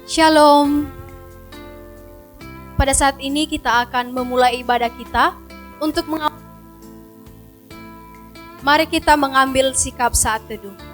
Shalom. Pada saat ini kita akan memulai ibadah kita. Mari kita mengambil sikap saat teduh.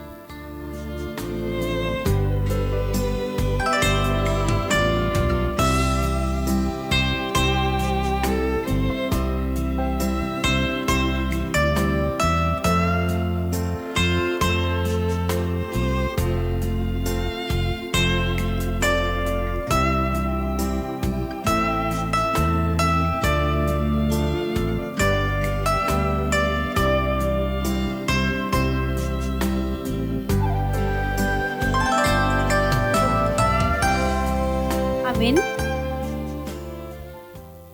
Amin.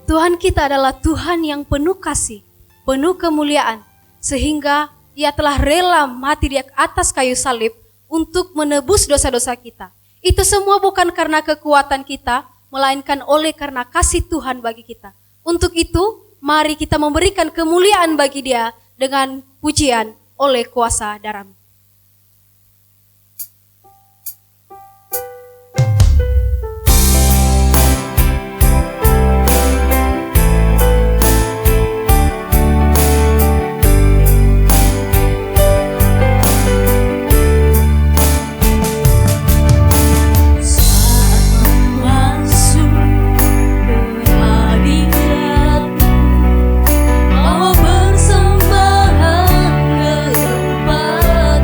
Tuhan kita adalah Tuhan yang penuh kasih, penuh kemuliaan, sehingga Ia telah rela mati di atas kayu salib untuk menebus dosa-dosa kita. Itu semua bukan karena kekuatan kita, melainkan oleh karena kasih Tuhan bagi kita. Untuk itu, mari kita memberikan kemuliaan bagi Dia dengan pujian oleh kuasa darah. Persembahan kepada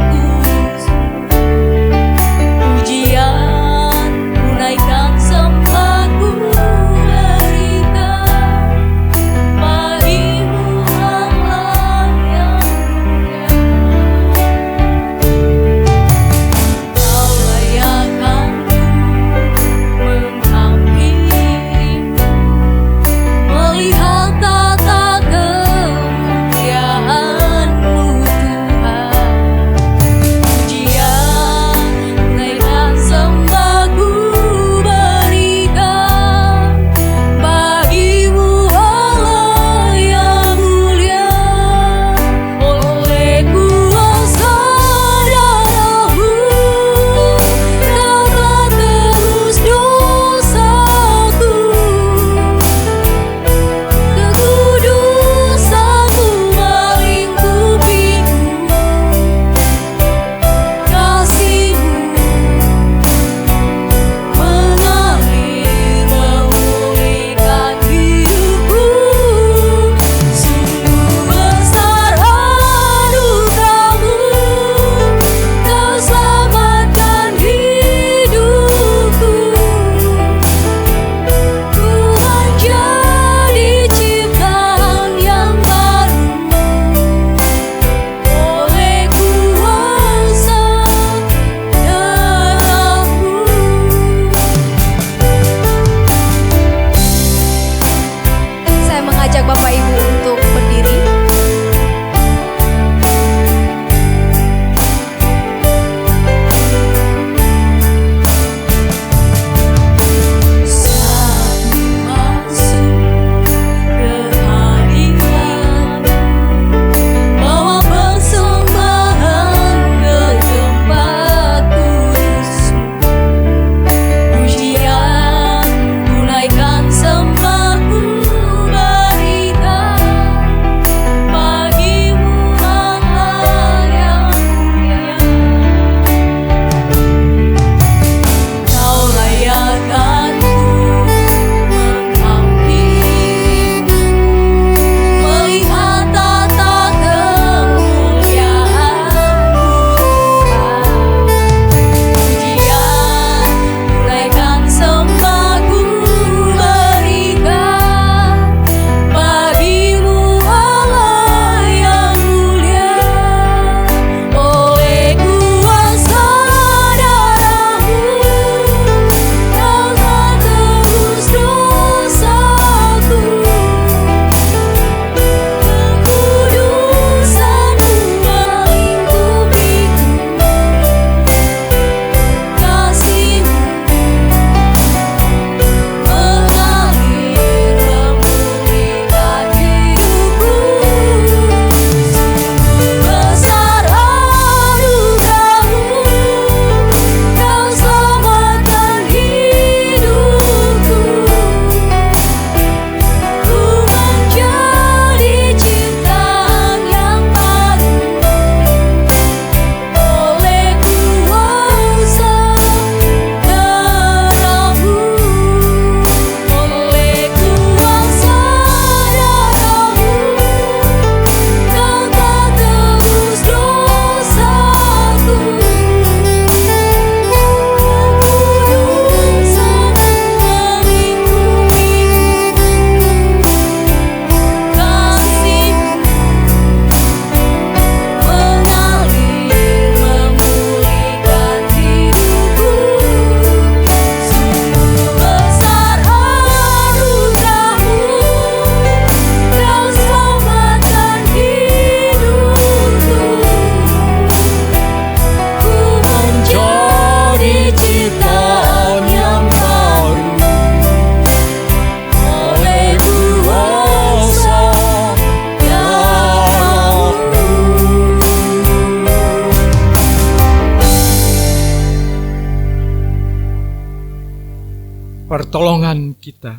Pertolongan kita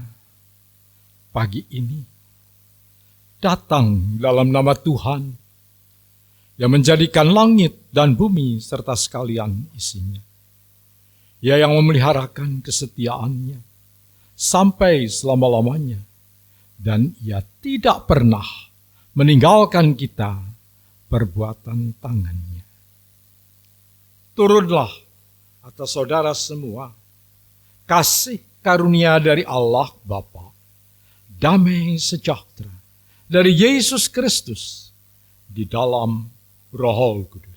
pagi ini datang dalam nama Tuhan yang menjadikan langit dan bumi serta sekalian isinya. Ia yang memeliharakan kesetiaannya sampai selama-lamanya, dan Ia tidak pernah meninggalkan kita perbuatan tangannya. Turunlah atas saudara semua kasih karunia dari Allah Bapa, damai sejahtera dari Yesus Kristus di dalam Roh Kudus.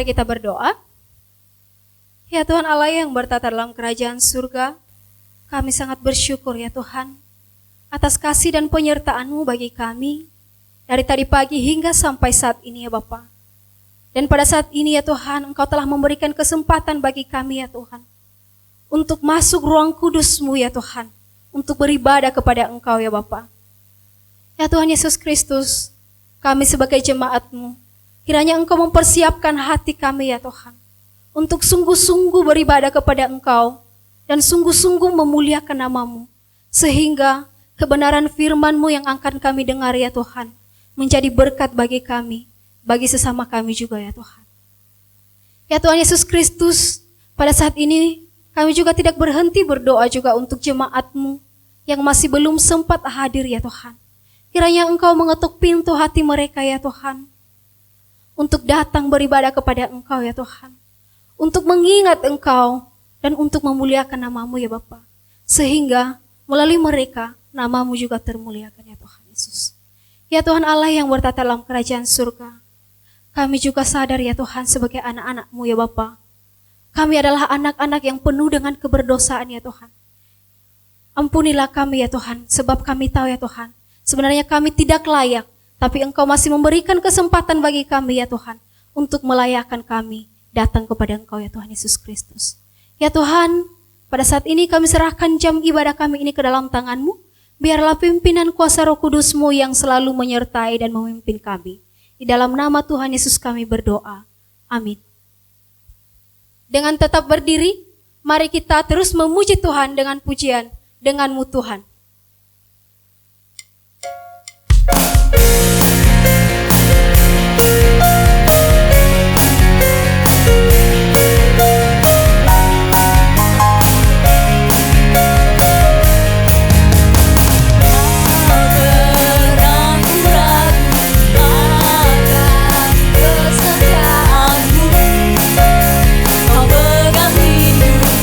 Kita berdoa. Ya Tuhan Allah yang bertata dalam kerajaan surga, kami sangat bersyukur ya Tuhan atas kasih dan penyertaan-Mu bagi kami dari tadi pagi hingga sampai saat ini ya Bapa. Dan pada saat ini ya Tuhan, Engkau telah memberikan kesempatan bagi kami ya Tuhan untuk masuk ruang kudus-Mu ya Tuhan, untuk beribadah kepada Engkau ya Bapa. Ya Tuhan Yesus Kristus, kami sebagai jemaat-Mu, kiranya Engkau mempersiapkan hati kami ya Tuhan, untuk sungguh-sungguh beribadah kepada Engkau dan sungguh-sungguh memuliakan nama-Mu, sehingga kebenaran firman-Mu yang akan kami dengar ya Tuhan, menjadi berkat bagi kami, bagi sesama kami juga ya Tuhan. Ya Tuhan Yesus Kristus, pada saat ini kami juga tidak berhenti berdoa juga untuk jemaat-Mu yang masih belum sempat hadir ya Tuhan. Kiranya Engkau mengetuk pintu hati mereka ya Tuhan, untuk datang beribadah kepada Engkau ya Tuhan, untuk mengingat Engkau dan untuk memuliakan nama-Mu ya Bapa, sehingga melalui mereka nama-Mu juga termuliakan ya Tuhan Yesus. Ya Tuhan Allah yang bertata dalam kerajaan surga, kami juga sadar ya Tuhan sebagai anak-anak-Mu ya Bapa, kami adalah anak-anak yang penuh dengan keberdosaan ya Tuhan. Ampunilah kami ya Tuhan, sebab kami tahu ya Tuhan, sebenarnya kami tidak layak, tapi Engkau masih memberikan kesempatan bagi kami ya Tuhan, untuk melayakkan kami datang kepada Engkau ya Tuhan Yesus Kristus. Ya Tuhan, pada saat ini kami serahkan jam ibadah kami ini ke dalam tangan-Mu. Biarlah pimpinan kuasa Roh Kudus-Mu yang selalu menyertai dan memimpin kami. Di dalam nama Tuhan Yesus kami berdoa. Amin. Dengan tetap berdiri, mari kita terus memuji Tuhan dengan pujian, dengan-Mu Tuhan. Kau pegang hidupku.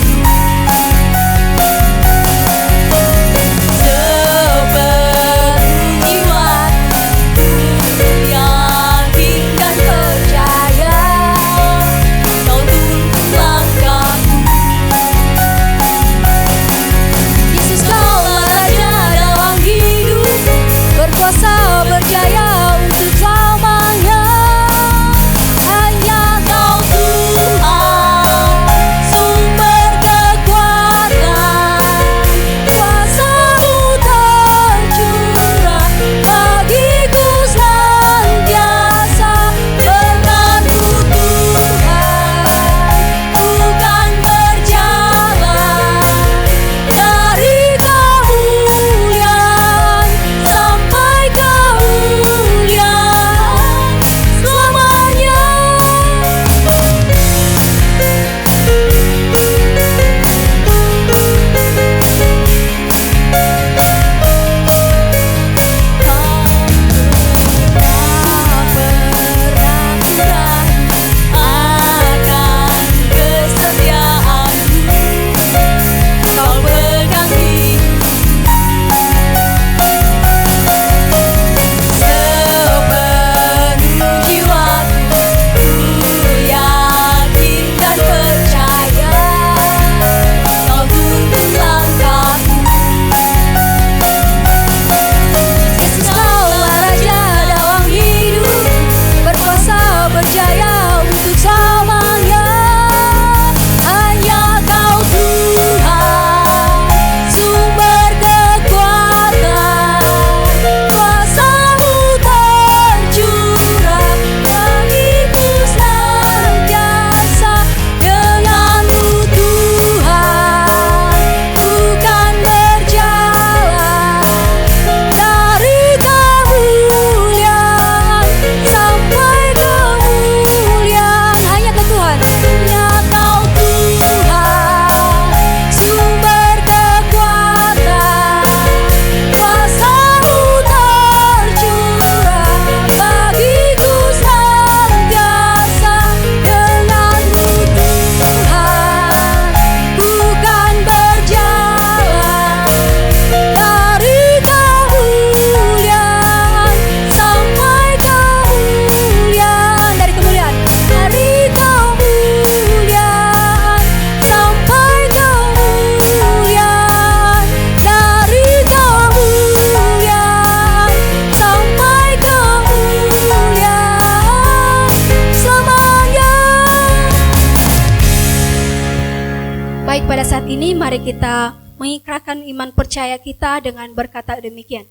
saat ini mari kita mengikrarkan iman percaya kita dengan berkata demikian.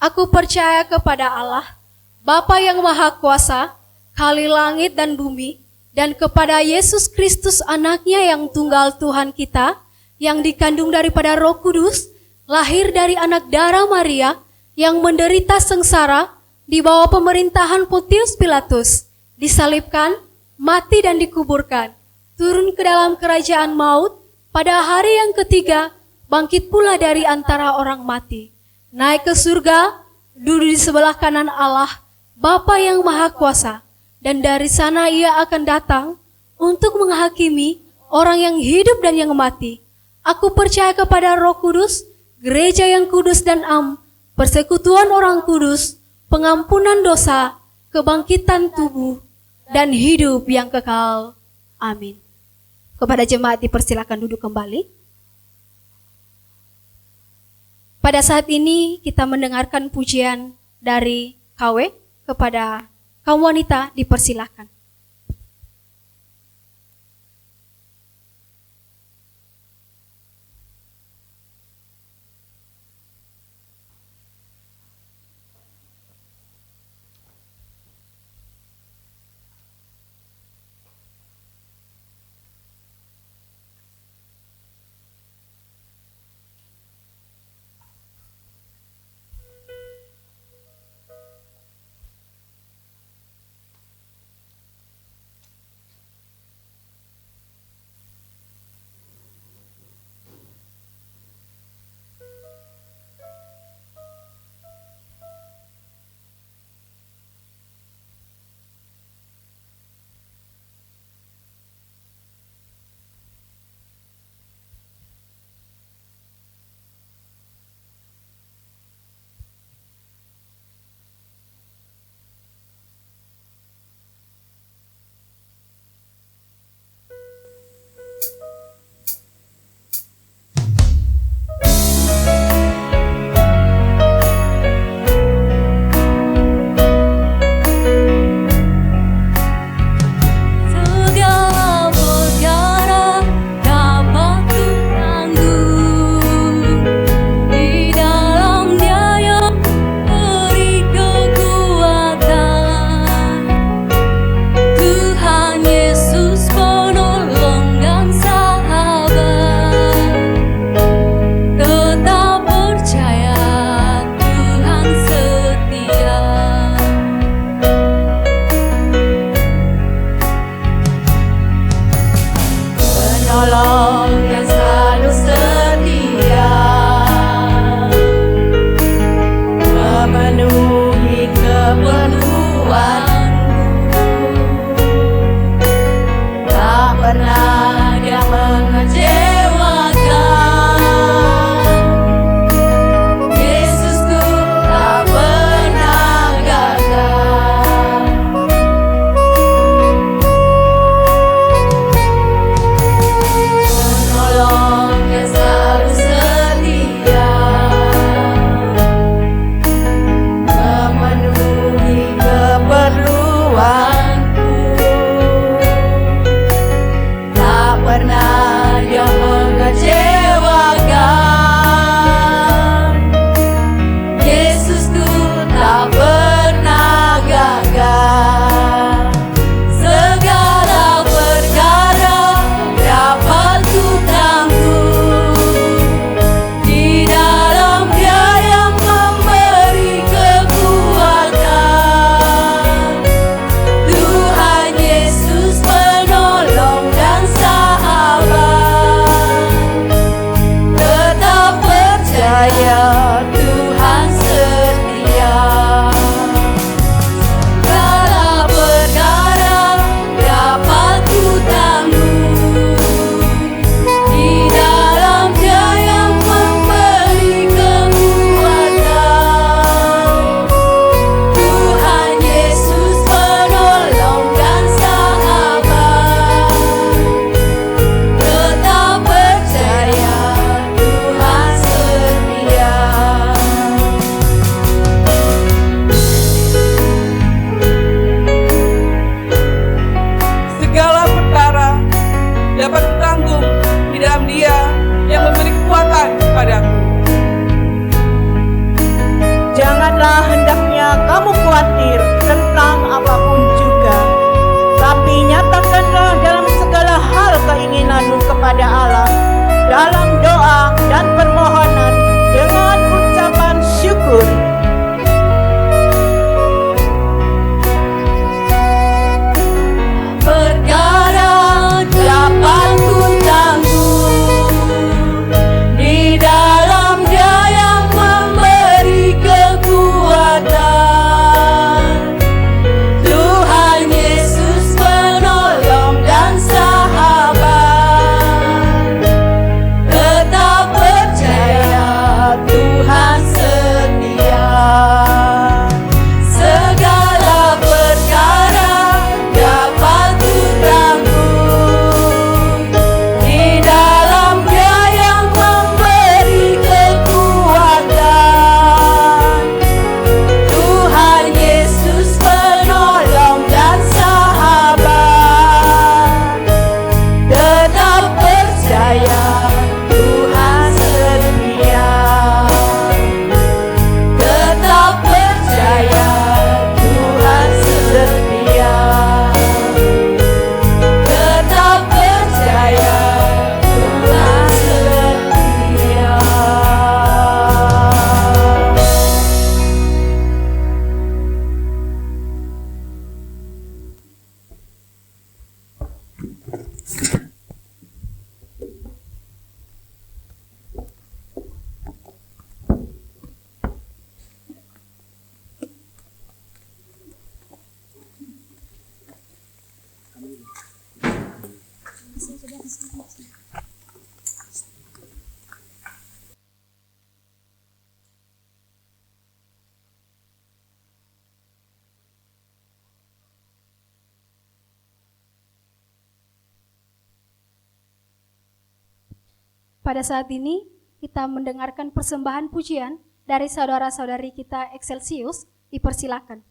Aku percaya kepada Allah, Bapa yang Maha Kuasa, Kali langit dan bumi, dan kepada Yesus Kristus anaknya yang tunggal Tuhan kita, yang dikandung daripada Roh Kudus, lahir dari anak darah Maria, yang menderita sengsara di bawah pemerintahan Pontius Pilatus, disalibkan, mati dan dikuburkan, turun ke dalam kerajaan maut, pada hari yang ketiga bangkit pula dari antara orang mati, naik ke surga, duduk di sebelah kanan Allah, Bapa yang Maha Kuasa, dan dari sana ia akan datang untuk menghakimi orang yang hidup dan yang mati. Aku percaya kepada Roh Kudus, gereja yang kudus dan am, persekutuan orang kudus, pengampunan dosa, kebangkitan tubuh, dan hidup yang kekal. Amin. Kepada jemaat dipersilakan duduk kembali. Pada saat ini kita mendengarkan pujian dari KW. Kepada kaum wanita dipersilakan. apapun juga. Tapi nyatakanlah dalam segala hal keinginanmu kepada Allah dalam doa dan permohonan dengan ucapan syukur. Perkara dapat ku tanggung di dalam Dia yang memberi kekuatan. Tuhan Yesus penolong dan sahabat. Tetap percaya Tuhan setia. Segala perkara dapat ku tanggung di dalam Dia yang memberi kekuatan. Tuhan Yesus penolong dan sahabat. Tetap percaya Tuhan setia. Tetap percaya Tuhan setia. Tetap percaya Tuhan setia. Pada saat ini kita mendengarkan persembahan pujian dari saudara-saudari kita Excelsius. Dipersilakan.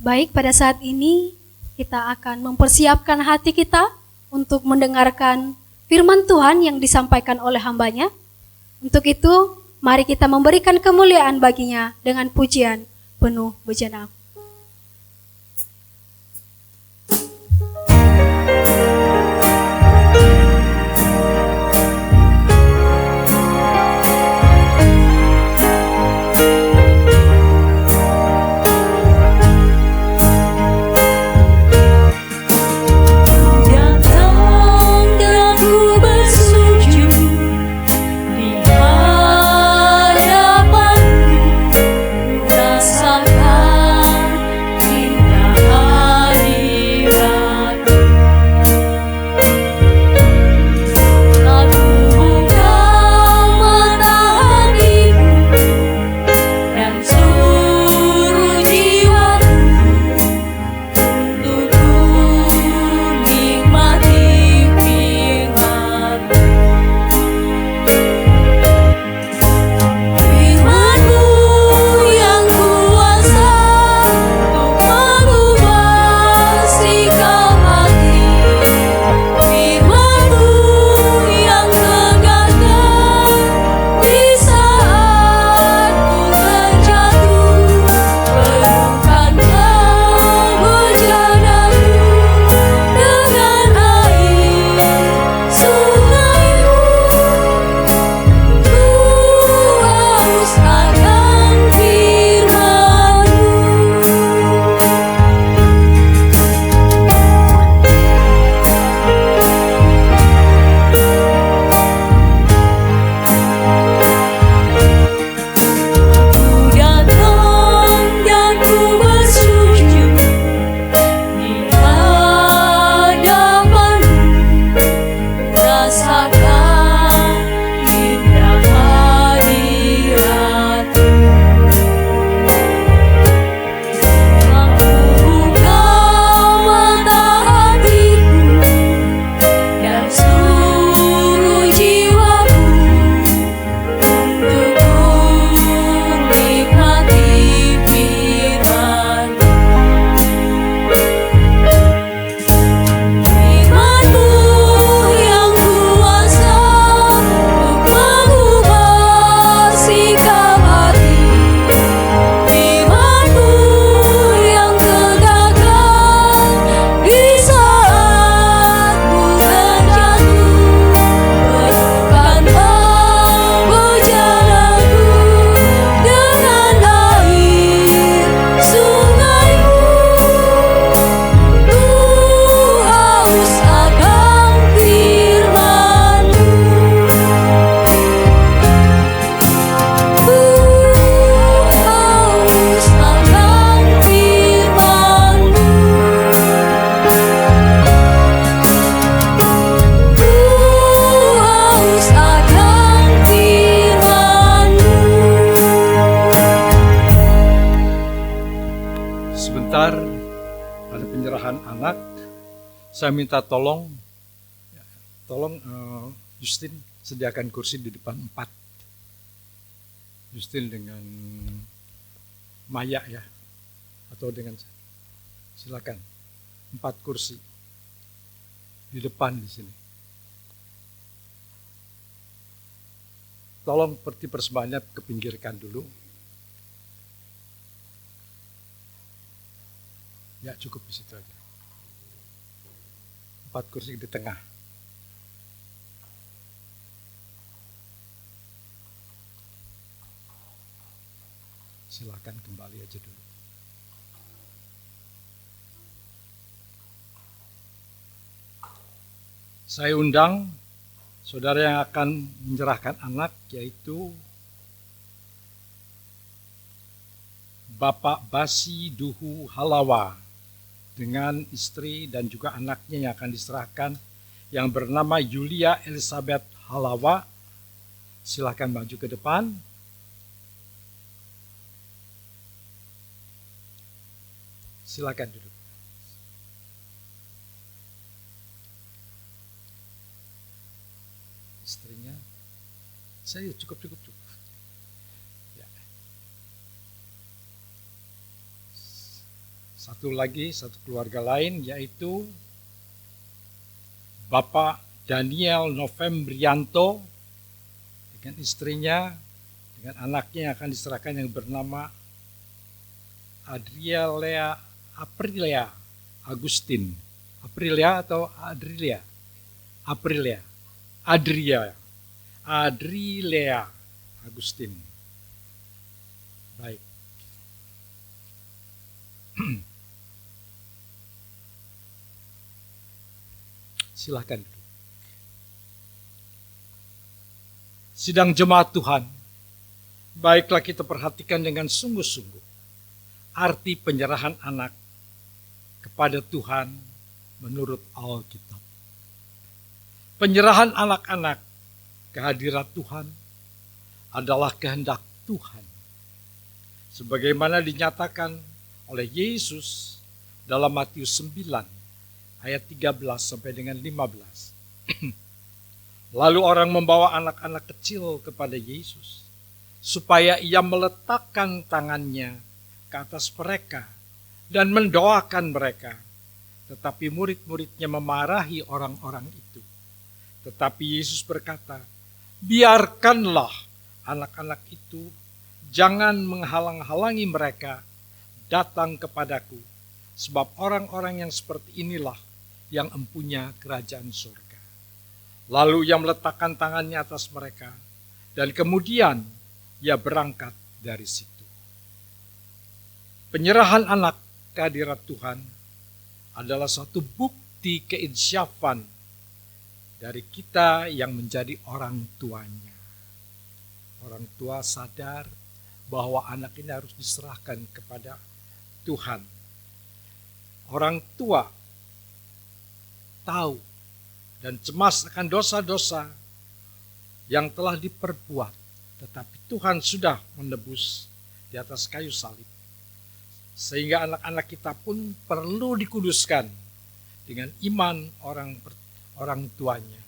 Baik, pada saat ini kita akan mempersiapkan hati kita untuk mendengarkan firman Tuhan yang disampaikan oleh hambanya. Untuk itu, mari kita memberikan kemuliaan baginya dengan pujian penuh begenap. Saya minta tolong Justin sediakan kursi di depan 4. Justin dengan Maya ya, atau dengan silakan 4 kursi di depan di sini. Tolong persembahnya kepinggirkan dulu. Ya cukup di situ aja. 4 kursi di tengah. Silakan kembali aja dulu. Saya undang saudara yang akan menyerahkan anak, yaitu Bapak Basi Duhu Halawa dengan istri dan juga anaknya yang akan diserahkan yang bernama Yulia Elizabeth Halawa. Silakan maju ke depan. Silakan duduk. Istrinya, saya cukup. Ya. Satu keluarga lain, yaitu Bapak Daniel Novembrianto dengan istrinya, dengan anaknya yang akan diserahkan yang bernama Aprilia Agustin. Aprilia atau Adrilia? Adrilia Agustin. Baik. Silakan duduk. Sidang jemaat Tuhan, baiklah kita perhatikan dengan sungguh-sungguh arti penyerahan anak kepada Tuhan menurut Alkitab. Penyerahan anak-anak ke hadirat Tuhan adalah kehendak Tuhan, sebagaimana dinyatakan oleh Yesus dalam Matius 9 ayat 13 sampai dengan 15. Lalu orang membawa anak-anak kecil kepada Yesus supaya ia meletakkan tangannya ke atas mereka dan mendoakan mereka. Tetapi murid-muridnya memarahi orang-orang itu. Tetapi Yesus berkata, biarkanlah anak-anak itu, jangan menghalang-halangi mereka datang kepadaku, sebab orang-orang yang seperti inilah yang empunya kerajaan surga. Lalu ia meletakkan tangannya atas mereka, dan kemudian ia berangkat dari situ. Penyerahan anak ke hadirat Tuhan adalah suatu bukti keinsyafan dari kita yang menjadi orang tuanya. Orang tua sadar bahwa anak ini harus diserahkan kepada Tuhan. Orang tua tahu dan cemas akan dosa-dosa yang telah diperbuat, tetapi Tuhan sudah menebus di atas kayu salib. Sehingga anak-anak kita pun perlu dikuduskan dengan iman orang tuanya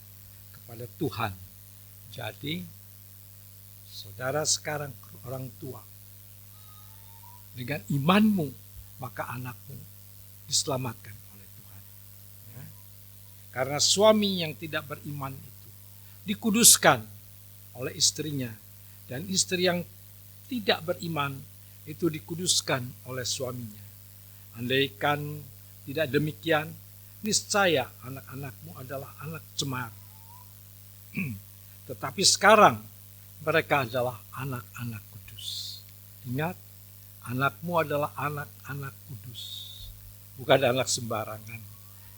kepada Tuhan. Jadi, saudara sekarang orang tua, dengan imanmu, maka anakmu diselamatkan oleh Tuhan. Ya. Karena suami yang tidak beriman itu dikuduskan oleh istrinya, dan istri yang tidak beriman itu dikuduskan oleh suaminya. Andaikan tidak demikian, niscaya anak-anakmu adalah anak cemar. Tetapi sekarang mereka adalah anak-anak kudus. Ingat, anakmu adalah anak-anak kudus, bukan anak sembarangan.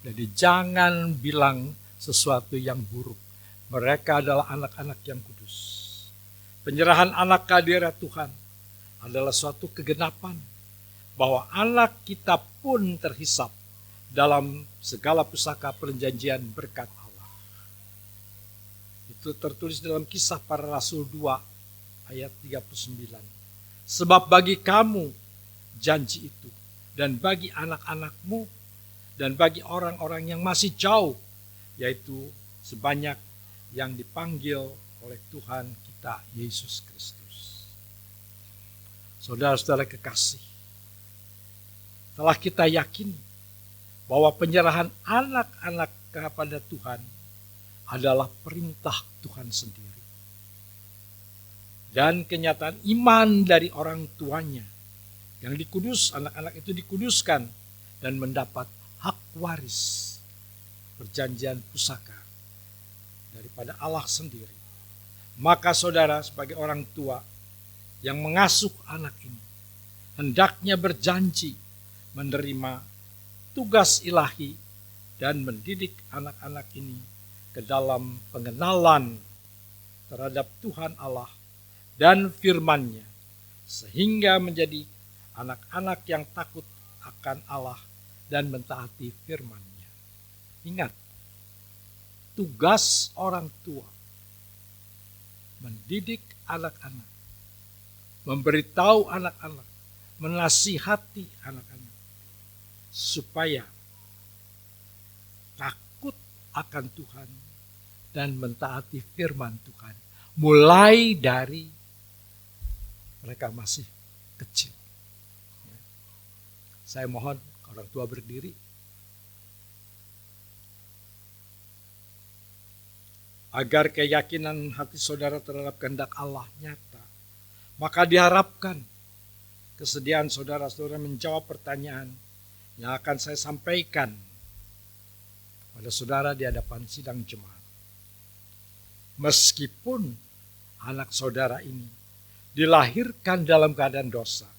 Jadi jangan bilang sesuatu yang buruk. Mereka adalah anak-anak yang kudus. Penyerahan anak ke hadirat Tuhan adalah suatu kegenapan bahwa anak kita pun terhisap dalam segala pusaka perjanjian berkat Allah. Itu tertulis dalam Kisah Para Rasul 2 ayat 39. Sebab bagi kamu janji itu, dan bagi anak-anakmu, dan bagi orang-orang yang masih jauh, yaitu sebanyak yang dipanggil oleh Tuhan kita Yesus Kristus. Saudara-saudara kekasih, telah kita yakini bahwa penyerahan anak-anak kepada Tuhan adalah perintah Tuhan sendiri. Dan kenyataan iman dari orang tuanya yang dikudus, anak-anak itu dikuduskan dan mendapat hak waris perjanjian pusaka daripada Allah sendiri. Maka saudara sebagai orang tua yang mengasuh anak ini hendaknya berjanji menerima tugas ilahi dan mendidik anak-anak ini ke dalam pengenalan terhadap Tuhan Allah dan firman-Nya, sehingga menjadi anak-anak yang takut akan Allah dan mentaati firman-Nya. Ingat, tugas orang tua mendidik anak-anak, memberitahu anak-anak, menasihati anak-anak, supaya takut akan Tuhan dan mentaati firman Tuhan, mulai dari mereka masih kecil. Saya mohon orang tua berdiri. Agar keyakinan hati saudara terhadap kehendak Allah nyata. Maka diharapkan kesediaan saudara-saudara menjawab pertanyaan yang akan saya sampaikan pada saudara di hadapan sidang jemaat. Meskipun anak saudara ini dilahirkan dalam keadaan dosa,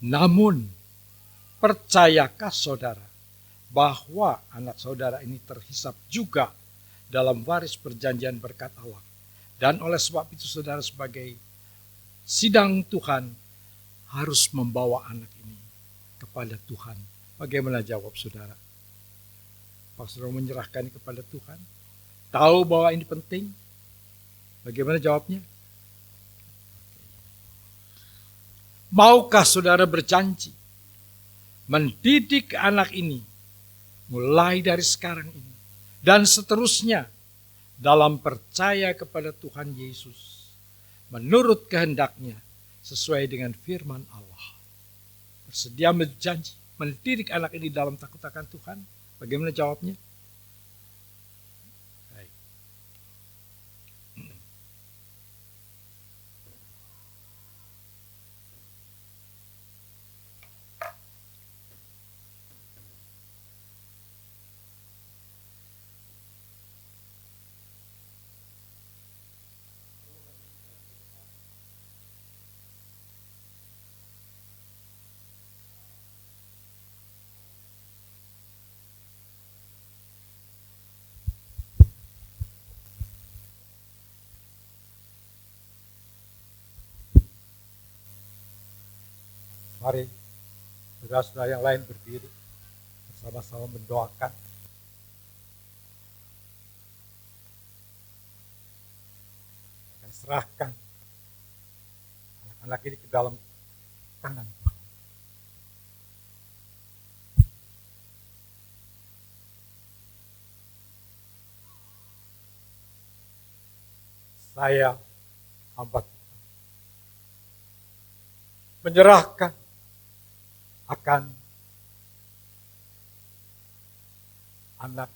namun percayakah saudara bahwa anak saudara ini terhisap juga dalam waris perjanjian berkat Allah? Dan oleh sebab itu saudara sebagai sidang Tuhan harus membawa anak ini kepada Tuhan. Bagaimana jawab saudara? Apakah saudara menyerahkan kepada Tuhan? Tahu bahwa ini penting? Bagaimana jawabnya? Maukah saudara berjanji mendidik anak ini mulai dari sekarang ini dan seterusnya dalam percaya kepada Tuhan Yesus menurut kehendaknya sesuai dengan firman Allah? Bersedia berjanji mendidik anak ini dalam takut akan Tuhan? Bagaimana jawabnya? Baik. Mari saudara-saudara yang lain berdiri bersama-sama mendoakan. Akan serahkan anak-anak ini ke dalam tangan Tuhan. Saya hamba Tuhan menyerahkan akan anak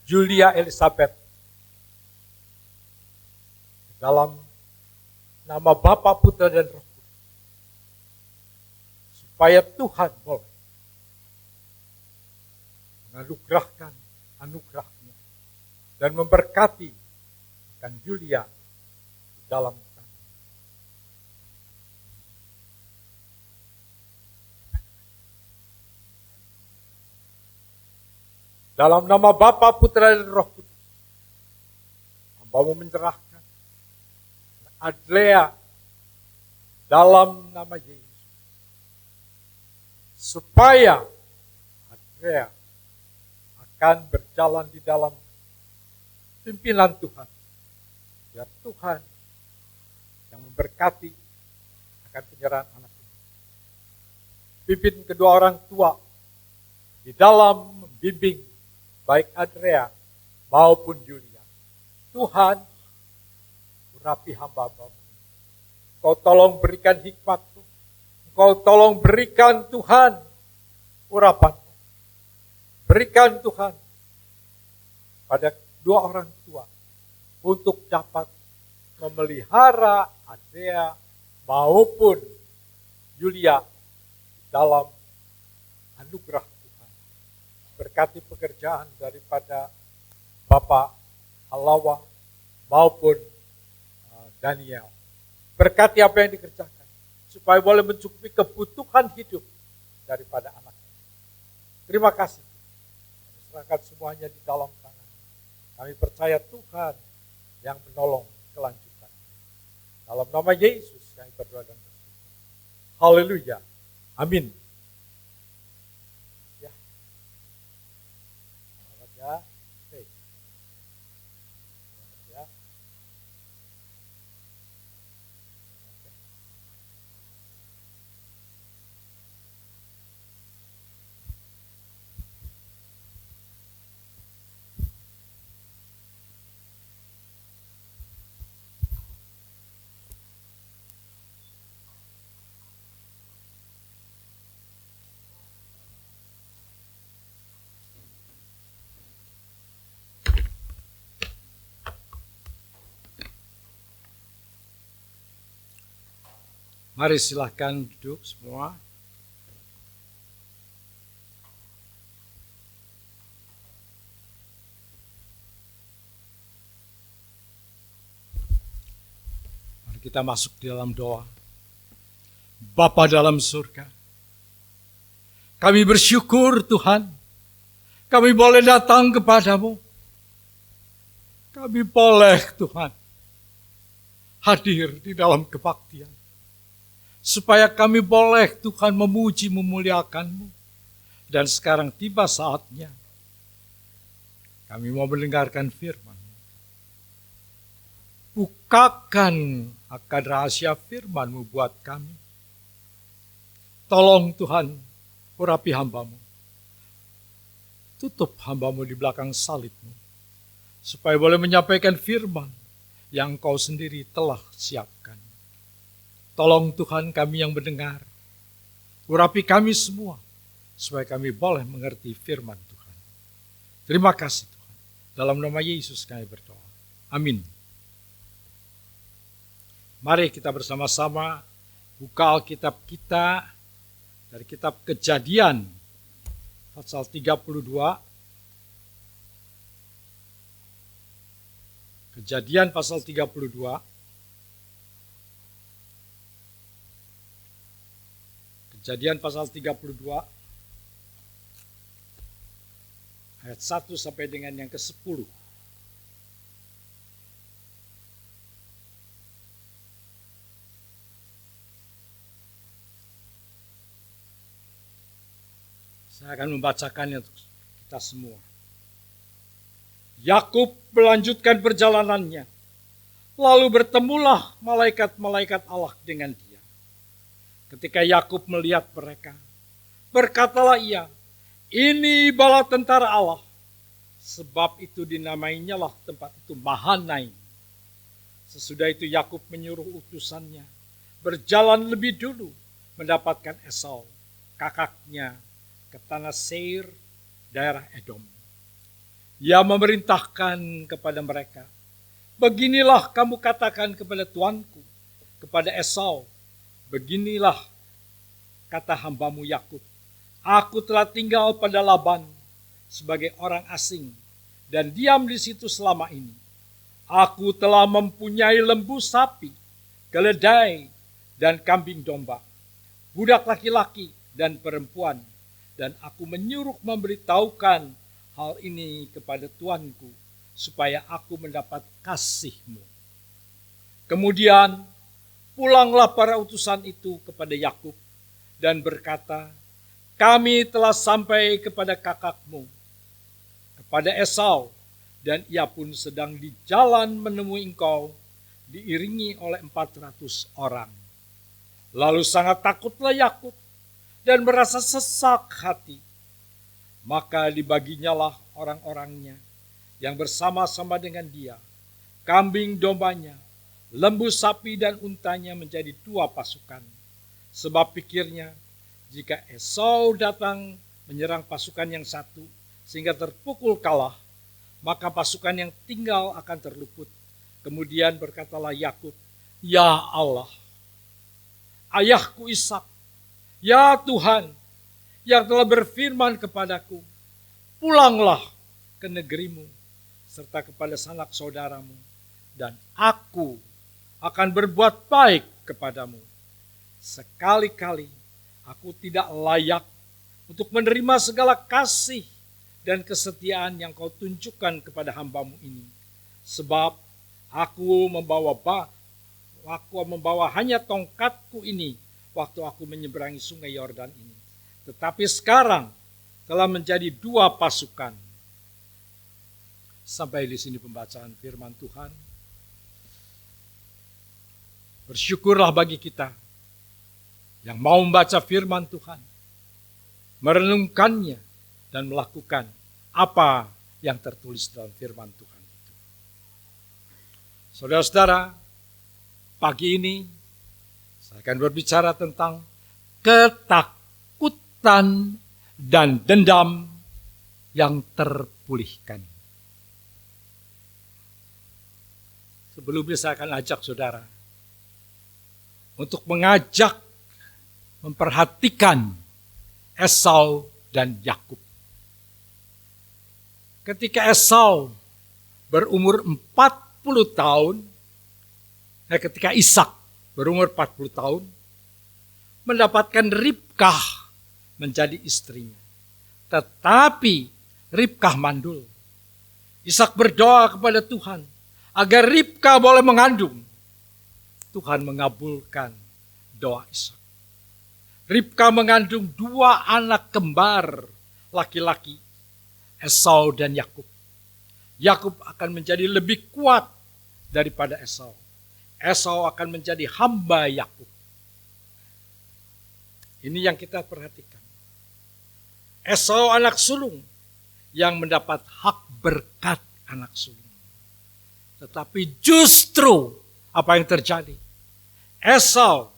Julia Elizabeth dalam nama Bapa, Putra, dan Roh Kudus, supaya Tuhan boleh menganugerahkan anugerahnya dan memberkati akan Julia di dalam dalam nama Bapa, Putra, dan Roh Kudus, hamba-Mu menyerahkan Adlea dalam nama Yesus, supaya Adlea akan berjalan di dalam pimpinan Tuhan, biar Tuhan yang memberkati akan penyerahan anak ini. Pimpin kedua orang tua di dalam membimbing baik Adlea maupun Julia. Tuhan, urapi hamba-Mu. Engkau tolong berikan hikmat-Mu. Engkau tolong berikan Tuhan urapan-Mu. Berikan Tuhan pada dua orang tua untuk dapat memelihara Adlea maupun Julia dalam anugerah. Berkati pekerjaan daripada Bapak Halawa maupun Daniel. Berkati apa yang dikerjakan, supaya boleh mencukupi kebutuhan hidup daripada anaknya. Terima kasih. Kami serahkan semuanya di dalam tangan. Kami percaya Tuhan yang menolong kelanjutan. Dalam nama Yesus kami berdoa dan bersyukur. Haleluya. Amin. Mari silahkan duduk semua. Mari kita masuk di dalam doa. Bapa dalam surga, kami bersyukur Tuhan, kami boleh datang kepadamu. Kami boleh Tuhan hadir di dalam kebaktian. Supaya kami boleh Tuhan memuji memuliakan-Mu. Dan sekarang tiba saatnya kami mau mendengarkan firman-Mu. Bukakan akan rahasia firman-Mu buat kami. Tolong Tuhan, urapi hamba-Mu. Tutup hamba-Mu di belakang salib-Mu. Supaya boleh menyampaikan firman yang Engkau sendiri telah siapkan. Tolong Tuhan kami yang mendengar. Urapi kami semua. Supaya kami boleh mengerti firman Tuhan. Terima kasih Tuhan. Dalam nama Yesus kami berdoa. Amin. Mari kita bersama-sama buka Alkitab kita dari kitab Kejadian pasal 32. Kejadian pasal 32. Kejadian pasal 32 ayat 1 sampai dengan yang ke-10. Saya akan membacakannya untuk kita semua. Yakub melanjutkan perjalanannya. Lalu bertemulah malaikat-malaikat Allah dengan dia. Ketika Yakub melihat mereka, berkatalah ia, ini bala tentara Allah. Sebab itu dinamainya lah tempat itu Mahanaim. Sesudah itu Yakub menyuruh utusannya berjalan lebih dulu mendapatkan Esau, kakaknya, ke tanah Seir, daerah Edom. Ia memerintahkan kepada mereka, beginilah kamu katakan kepada tuanku, kepada Esau, beginilah kata hambamu Yakub, aku telah tinggal pada Laban sebagai orang asing dan diam di situ selama ini. Aku telah mempunyai lembu sapi, keledai, dan kambing domba, budak laki-laki dan perempuan, dan aku menyuruh memberitahukan hal ini kepada tuanku supaya aku mendapat kasih-Mu. Kemudian pulanglah para utusan itu kepada Yakub dan berkata, kami telah sampai kepada kakakmu, kepada Esau, dan ia pun sedang di jalan menemui engkau, diiringi oleh 400 orang. Lalu sangat takutlah Yakub dan merasa sesak hati. Maka dibaginyalah orang-orangnya yang bersama-sama dengan dia, kambing dombanya, lembu sapi dan untanya menjadi 2 pasukan. Sebab pikirnya, jika Esau datang menyerang pasukan yang satu, sehingga terpukul kalah, maka pasukan yang tinggal akan terluput. Kemudian berkatalah Yakub, ya Allah, ayahku Ishak, ya Tuhan, yang telah berfirman kepadaku, pulanglah ke negerimu, serta kepada sanak saudaramu, dan aku akan berbuat baik kepadamu. Sekali-kali aku tidak layak untuk menerima segala kasih dan kesetiaan yang kau tunjukkan kepada hambamu ini. Sebab aku membawa hanya tongkatku ini waktu aku menyeberangi sungai Yordan ini. Tetapi sekarang telah menjadi 2 pasukan. Sampai di sini pembacaan firman Tuhan. Bersyukurlah bagi kita yang mau membaca firman Tuhan, merenungkannya, dan melakukan apa yang tertulis dalam firman Tuhan itu. Saudara-saudara, pagi ini saya akan berbicara tentang ketakutan dan dendam yang terpulihkan. Sebelumnya saya akan ajak saudara untuk mengajak memperhatikan Esau dan Yakub. Ketika Esau berumur 40 tahun, ketika Ishak berumur 40 tahun, mendapatkan Ribkah menjadi istrinya. Tetapi Ribkah mandul. Ishak berdoa kepada Tuhan agar Ribkah boleh mengandung. Tuhan mengabulkan doa Ishak. Ribkah mengandung 2 anak kembar laki-laki, Esau dan Yakub. Yakub akan menjadi lebih kuat daripada Esau. Esau akan menjadi hamba Yakub. Ini yang kita perhatikan. Esau anak sulung yang mendapat hak berkat anak sulung. Tetapi justru apa yang terjadi? Esau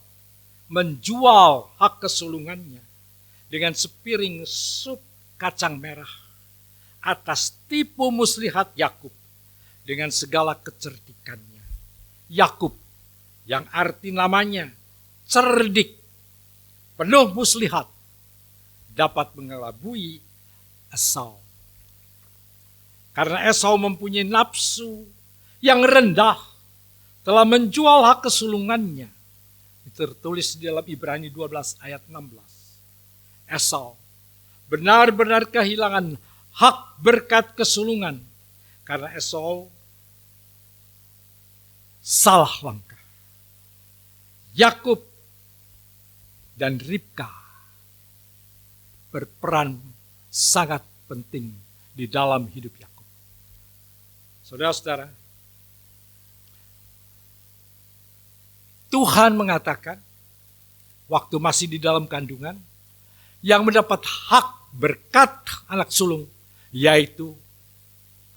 menjual hak kesulungannya dengan sepiring sup kacang merah atas tipu muslihat Yakub dengan segala kecerdikannya. Yakub yang arti namanya cerdik, penuh muslihat, dapat mengelabui Esau. Karena Esau mempunyai nafsu yang rendah, telah menjual hak kesulungannya. Tertulis di dalam Ibrani 12 ayat 16. Esau benar-benar kehilangan hak berkat kesulungan karena Esau salah langkah. Yakub dan Ribkah berperan sangat penting di dalam hidup Yakub. Saudara-saudara, Tuhan mengatakan waktu masih di dalam kandungan yang mendapat hak berkat anak sulung yaitu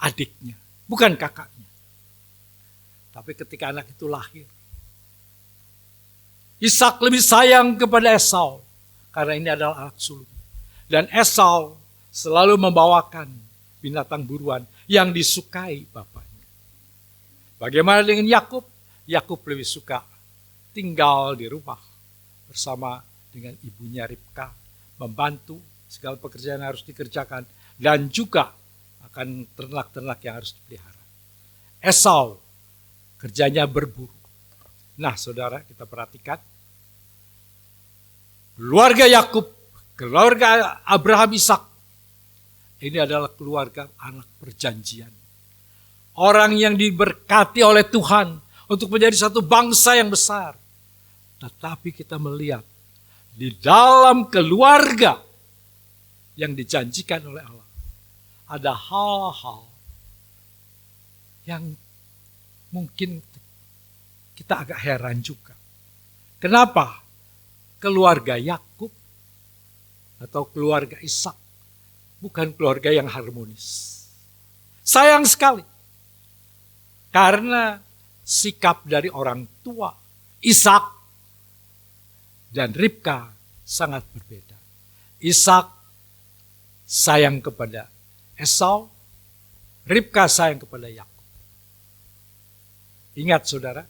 adiknya, bukan kakaknya. Tapi ketika anak itu lahir, Ishak lebih sayang kepada Esau karena ini adalah anak sulung. Dan Esau selalu membawakan binatang buruan yang disukai bapaknya. Bagaimana dengan Yakub? Yakub lebih suka tinggal di rumah bersama dengan ibunya Ribkah, membantu segala pekerjaan yang harus dikerjakan dan juga akan ternak-ternak yang harus dipelihara. Esau kerjanya berburu. Nah, saudara, kita perhatikan keluarga Yakub, keluarga Abraham, Ishak, ini adalah keluarga anak perjanjian. Orang yang diberkati oleh Tuhan untuk menjadi satu bangsa yang besar. Tetapi kita melihat di dalam keluarga yang dijanjikan oleh Allah, ada hal-hal yang mungkin kita agak heran juga. Kenapa keluarga Yakub atau keluarga Ishak bukan keluarga yang harmonis? Sayang sekali. Karena sikap dari orang tua Ishak dan Ribkah sangat berbeda. Ishak sayang kepada Esau, Ribkah sayang kepada Yakub. Ingat saudara,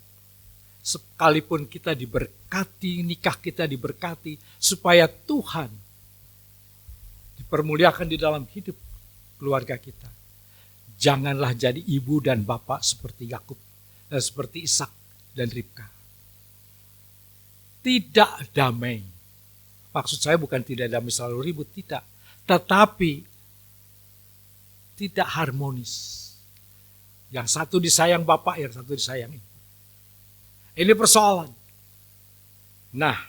sekalipun kita diberkati, nikah kita diberkati, supaya Tuhan dipermuliakan di dalam hidup keluarga kita. Janganlah jadi ibu dan bapak seperti Yakub, seperti Ishak dan Ribkah. Tidak damai. Maksud saya bukan tidak damai selalu ribut, tidak. Tetapi tidak harmonis. Yang satu disayang bapak, yang satu disayang ibu. Ini persoalan. Nah,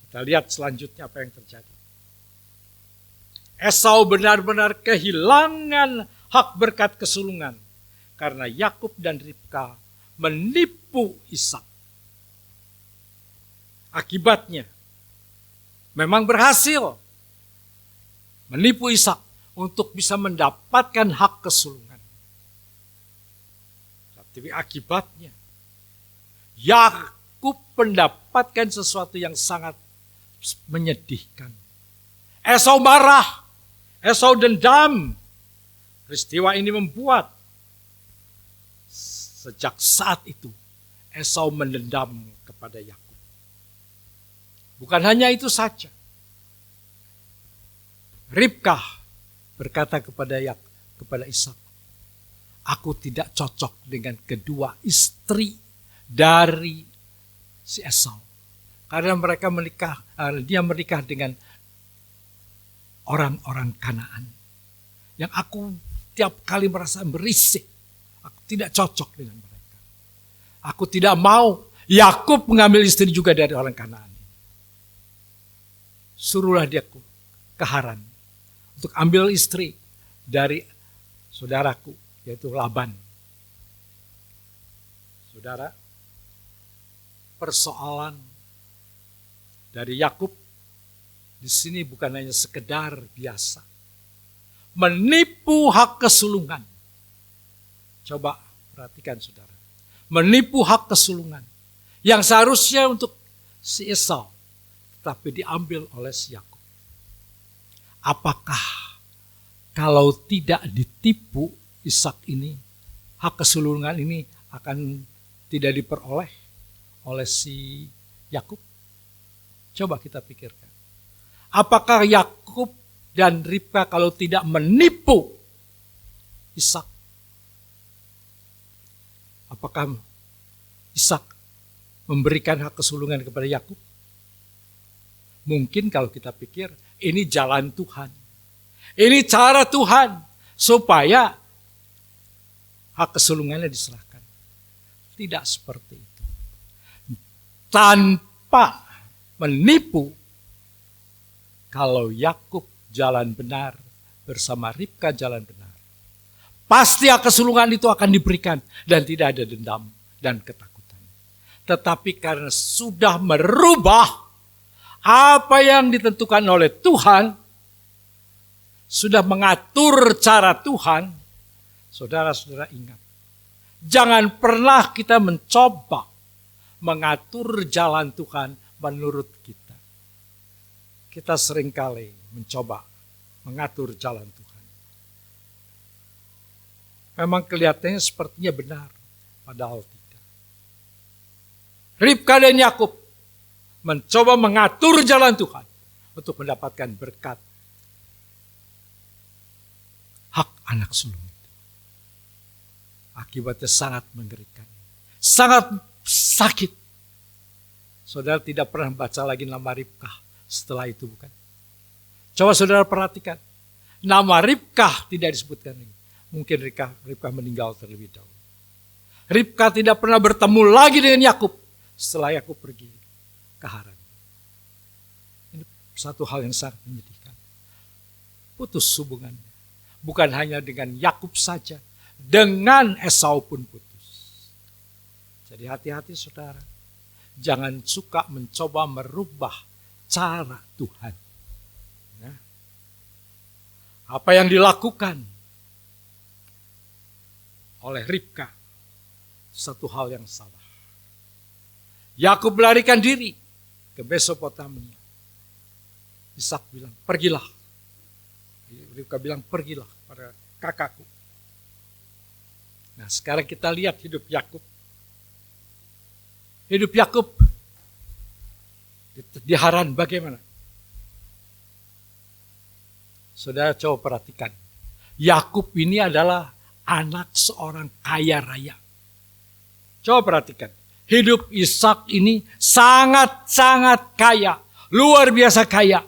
kita lihat selanjutnya apa yang terjadi. Esau benar-benar kehilangan hak berkat kesulungan karena Yakub dan Ribkah menipu Ishak. Akibatnya memang berhasil menipu Ishak untuk bisa mendapatkan hak kesulungan. Tapi akibatnya Yakub mendapatkan sesuatu yang sangat menyedihkan. Esau marah, Esau dendam. Peristiwa ini membuat sejak saat itu Esau mendendam kepada Yakub. Bukan hanya itu saja. Ribkah berkata kepada Ishak, aku tidak cocok dengan kedua istri dari si Esau. Karena dia menikah dengan orang-orang Kanaan. Yang aku tiap kali merasa berisik. Aku tidak cocok dengan mereka. Aku tidak mau Yakub mengambil istri juga dari orang Kanaan. Suruhlah dia ke Haran untuk ambil istri dari saudaraku, yaitu Laban. Saudara, persoalan dari Yakub di sini bukan hanya sekedar biasa menipu hak kesulungan. Coba perhatikan saudara, menipu hak kesulungan yang seharusnya untuk si Esau, tapi diambil oleh si Yakub. Apakah kalau tidak ditipu Ishak ini, hak kesulungan ini akan tidak diperoleh oleh si Yakub? Coba kita pikirkan. Apakah Yakub dan Ribka kalau tidak menipu Ishak, apakah Ishak memberikan hak kesulungan kepada Yakub? Mungkin kalau kita pikir ini jalan Tuhan. Ini cara Tuhan supaya hak kesulungannya diserahkan. Tidak seperti itu. Tanpa menipu, kalau Yakub jalan benar bersama Ribka jalan benar, pasti hak kesulungan itu akan diberikan dan tidak ada dendam dan ketakutan. Tetapi karena sudah merubah apa yang ditentukan oleh Tuhan, sudah mengatur cara Tuhan, saudara-saudara ingat, jangan pernah kita mencoba mengatur jalan Tuhan menurut kita. Kita seringkali mencoba mengatur jalan Tuhan. Memang kelihatannya sepertinya benar, padahal tidak. Ribka dan Yakub mencoba mengatur jalan Tuhan untuk mendapatkan berkat hak anak sulung itu. Akibatnya sangat mengerikan, sangat sakit. Saudara tidak pernah baca lagi nama Ribkah setelah itu, bukan? Coba saudara perhatikan, nama Ribkah tidak disebutkan lagi. Mungkin Ribkah meninggal terlebih dahulu. Ribkah tidak pernah bertemu lagi dengan Yakub setelah Yakub pergi ke Haran. Ini satu hal yang sangat menyedihkan. Putus hubungannya. Bukan hanya dengan Yakub saja, dengan Esau pun putus. Jadi hati-hati saudara. Jangan suka mencoba merubah cara Tuhan. Ya. Apa yang dilakukan oleh Ribka, satu hal yang salah. Yakub melarikan diri ke Mesopotamia. Ishak bilang, pergilah. Ribka bilang, pergilah pada kakakku. Nah sekarang kita lihat hidup Yakub. Hidup Yakub di Haran bagaimana? Saudara coba perhatikan. Yakub ini adalah anak seorang kaya raya. Coba perhatikan. Hidup Ishak ini sangat-sangat kaya. Luar biasa kaya.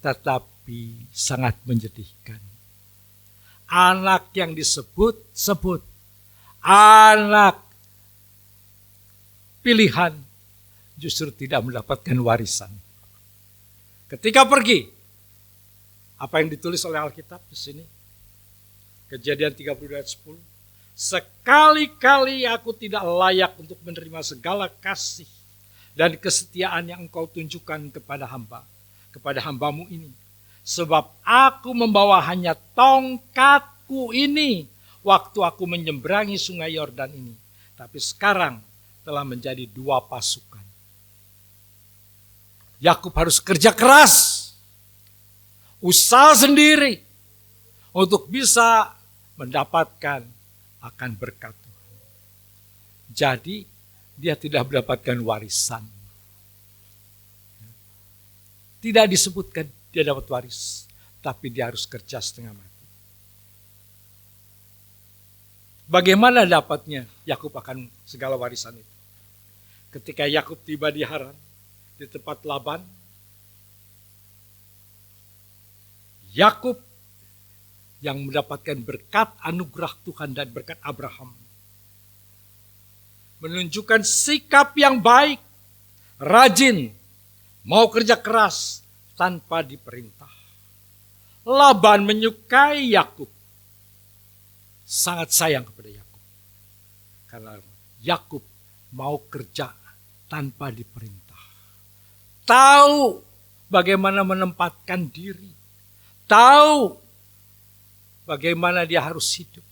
Tetapi sangat menyedihkan. Anak yang disebut-sebut anak pilihan justru tidak mendapatkan warisan. Ketika pergi, apa yang ditulis oleh Alkitab di sini? Kejadian 32 ayat 10. Sekali-kali aku tidak layak untuk menerima segala kasih dan kesetiaan yang engkau tunjukkan kepada hambamu ini. Sebab aku membawa hanya tongkatku ini waktu aku menyeberangi sungai Yordan ini. Tapi sekarang telah menjadi 2 pasukan. Yakub harus kerja keras, usaha sendiri untuk bisa mendapatkan akan berkat Tuhan. Jadi dia tidak mendapatkan warisan. tidak disebutkan dia dapat waris, tapi dia harus kerja setengah mati. Bagaimana dapatnya Yakub akan segala warisan itu? Ketika Yakub tiba di Haran, di tempat Laban, Yakub yang mendapatkan berkat anugerah Tuhan dan berkat Abraham, menunjukkan sikap yang baik, rajin, mau kerja keras tanpa diperintah. Laban menyukai Yakub, sangat sayang kepada Yakub, karena Yakub mau kerja tanpa diperintah, tahu bagaimana menempatkan diri, tahu bagaimana dia harus hidup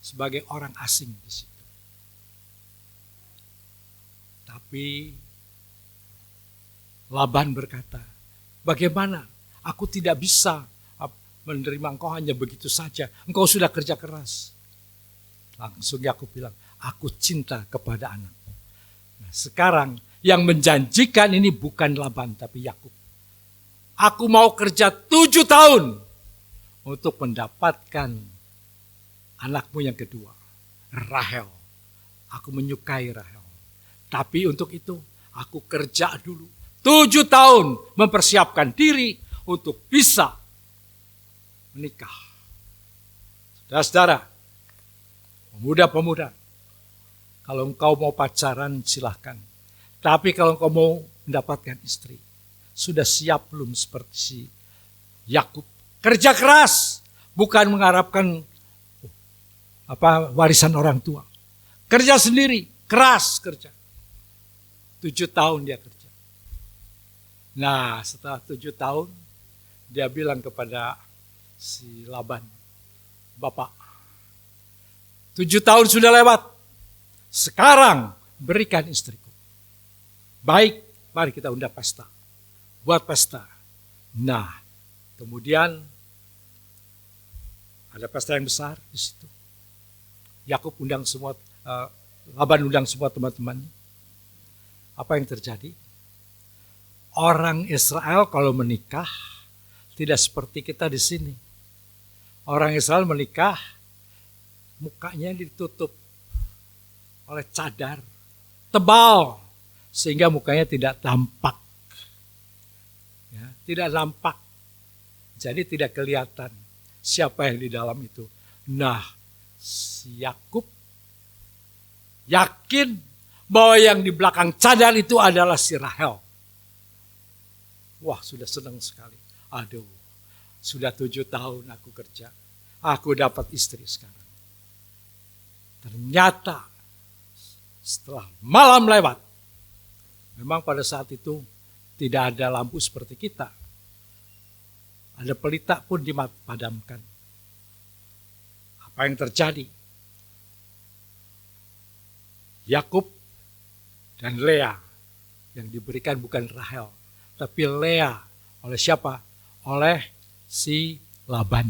sebagai orang asing di situ. Tapi Laban berkata, bagaimana aku tidak bisa menerima engkau hanya begitu saja. Engkau sudah kerja keras. Langsung Yakub bilang, aku cinta kepada anakmu. Nah, sekarang yang menjanjikan ini bukan Laban tapi Yakub. Aku mau kerja 7 tahun untuk mendapatkan anakmu yang kedua, Rahel. Aku menyukai Rahel. Tapi untuk itu aku kerja dulu 7 tahun mempersiapkan diri untuk bisa menikah. Saudara-saudara, pemuda-pemuda, kalau engkau mau pacaran silahkan. Tapi kalau engkau mau mendapatkan istri, sudah siap belum seperti si Yakub? Kerja keras, bukan mengharapkan warisan orang tua. Kerja sendiri, keras kerja. 7 tahun dia kerja. Nah, setelah 7 tahun, dia bilang kepada si Laban, Bapak, 7 tahun sudah lewat, sekarang berikan istriku. Baik, mari kita undang pesta. Buat pesta. Nah, kemudian ada pesta yang besar di situ. Yakub undang semua, Laban undang semua teman-temannya. Apa yang terjadi? Orang Israel kalau menikah tidak seperti kita di sini. Orang Israel menikah, mukanya ditutup oleh cadar tebal sehingga mukanya tidak tampak. Ya, tidak nampak. Jadi tidak kelihatan siapa yang di dalam itu. Nah, si Yakub yakin bahwa yang di belakang cadar itu adalah si Rahel. Wah, sudah senang sekali. Aduh, sudah 7 tahun aku kerja. Aku dapat istri sekarang. Ternyata setelah malam lewat, memang pada saat itu tidak ada lampu seperti kita. Ada pelita pun dipadamkan. Apa yang terjadi? Yakub dan Lea yang diberikan bukan Rahel, tapi Lea oleh siapa? Oleh si Laban.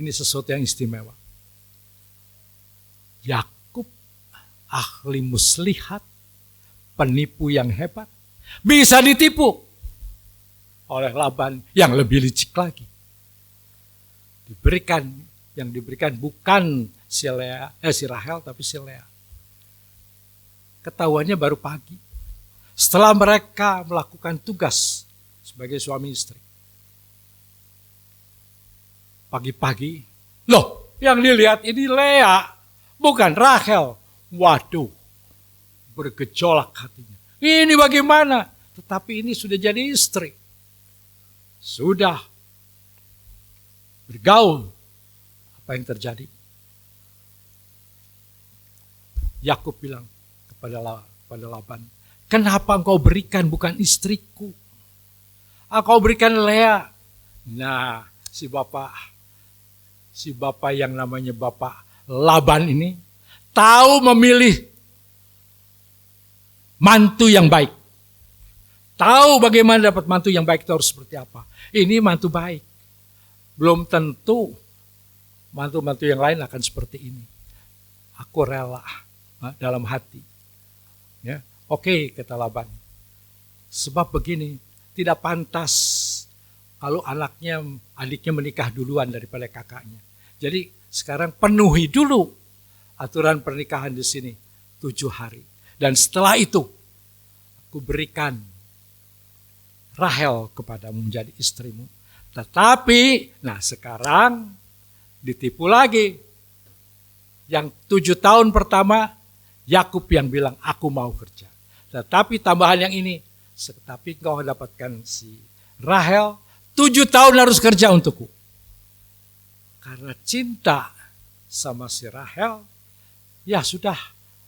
Ini sesuatu yang istimewa. Yakub ahli muslihat, penipu yang hebat, bisa ditipu oleh Laban yang lebih licik lagi. Yang diberikan bukan si Rahel tapi si Lea. Ketahuannya baru pagi. Setelah mereka melakukan tugas sebagai suami istri. Pagi-pagi, loh yang dilihat ini Lea, bukan Rahel. Waduh, bergejolak hatinya. Ini bagaimana? Tetapi ini sudah jadi istri. Sudah bergaul. Apa yang terjadi? Yakub bilang kepada Laban, kenapa engkau berikan bukan istriku? Engkau berikan Lea. Nah, si bapak yang namanya Bapak Laban ini tahu memilih mantu yang baik. Tahu bagaimana dapat mantu yang baik itu harus seperti apa. Ini mantu baik. Belum tentu mantu-mantu yang lain akan seperti ini. Aku rela dalam hati. Ya, oke, kata Laban. Sebab begini, tidak pantas kalau adiknya menikah duluan daripada kakaknya. Jadi sekarang penuhi dulu aturan pernikahan di sini 7 hari. Dan setelah itu aku berikan Rahel kepadamu menjadi istrimu. Tetapi, nah sekarang ditipu lagi. Yang 7 tahun pertama Yakub yang bilang aku mau kerja. Tetapi tambahan yang ini, tetapi engkau dapatkan si Rahel 7 tahun harus kerja untukku. Karena cinta sama si Rahel, ya sudah,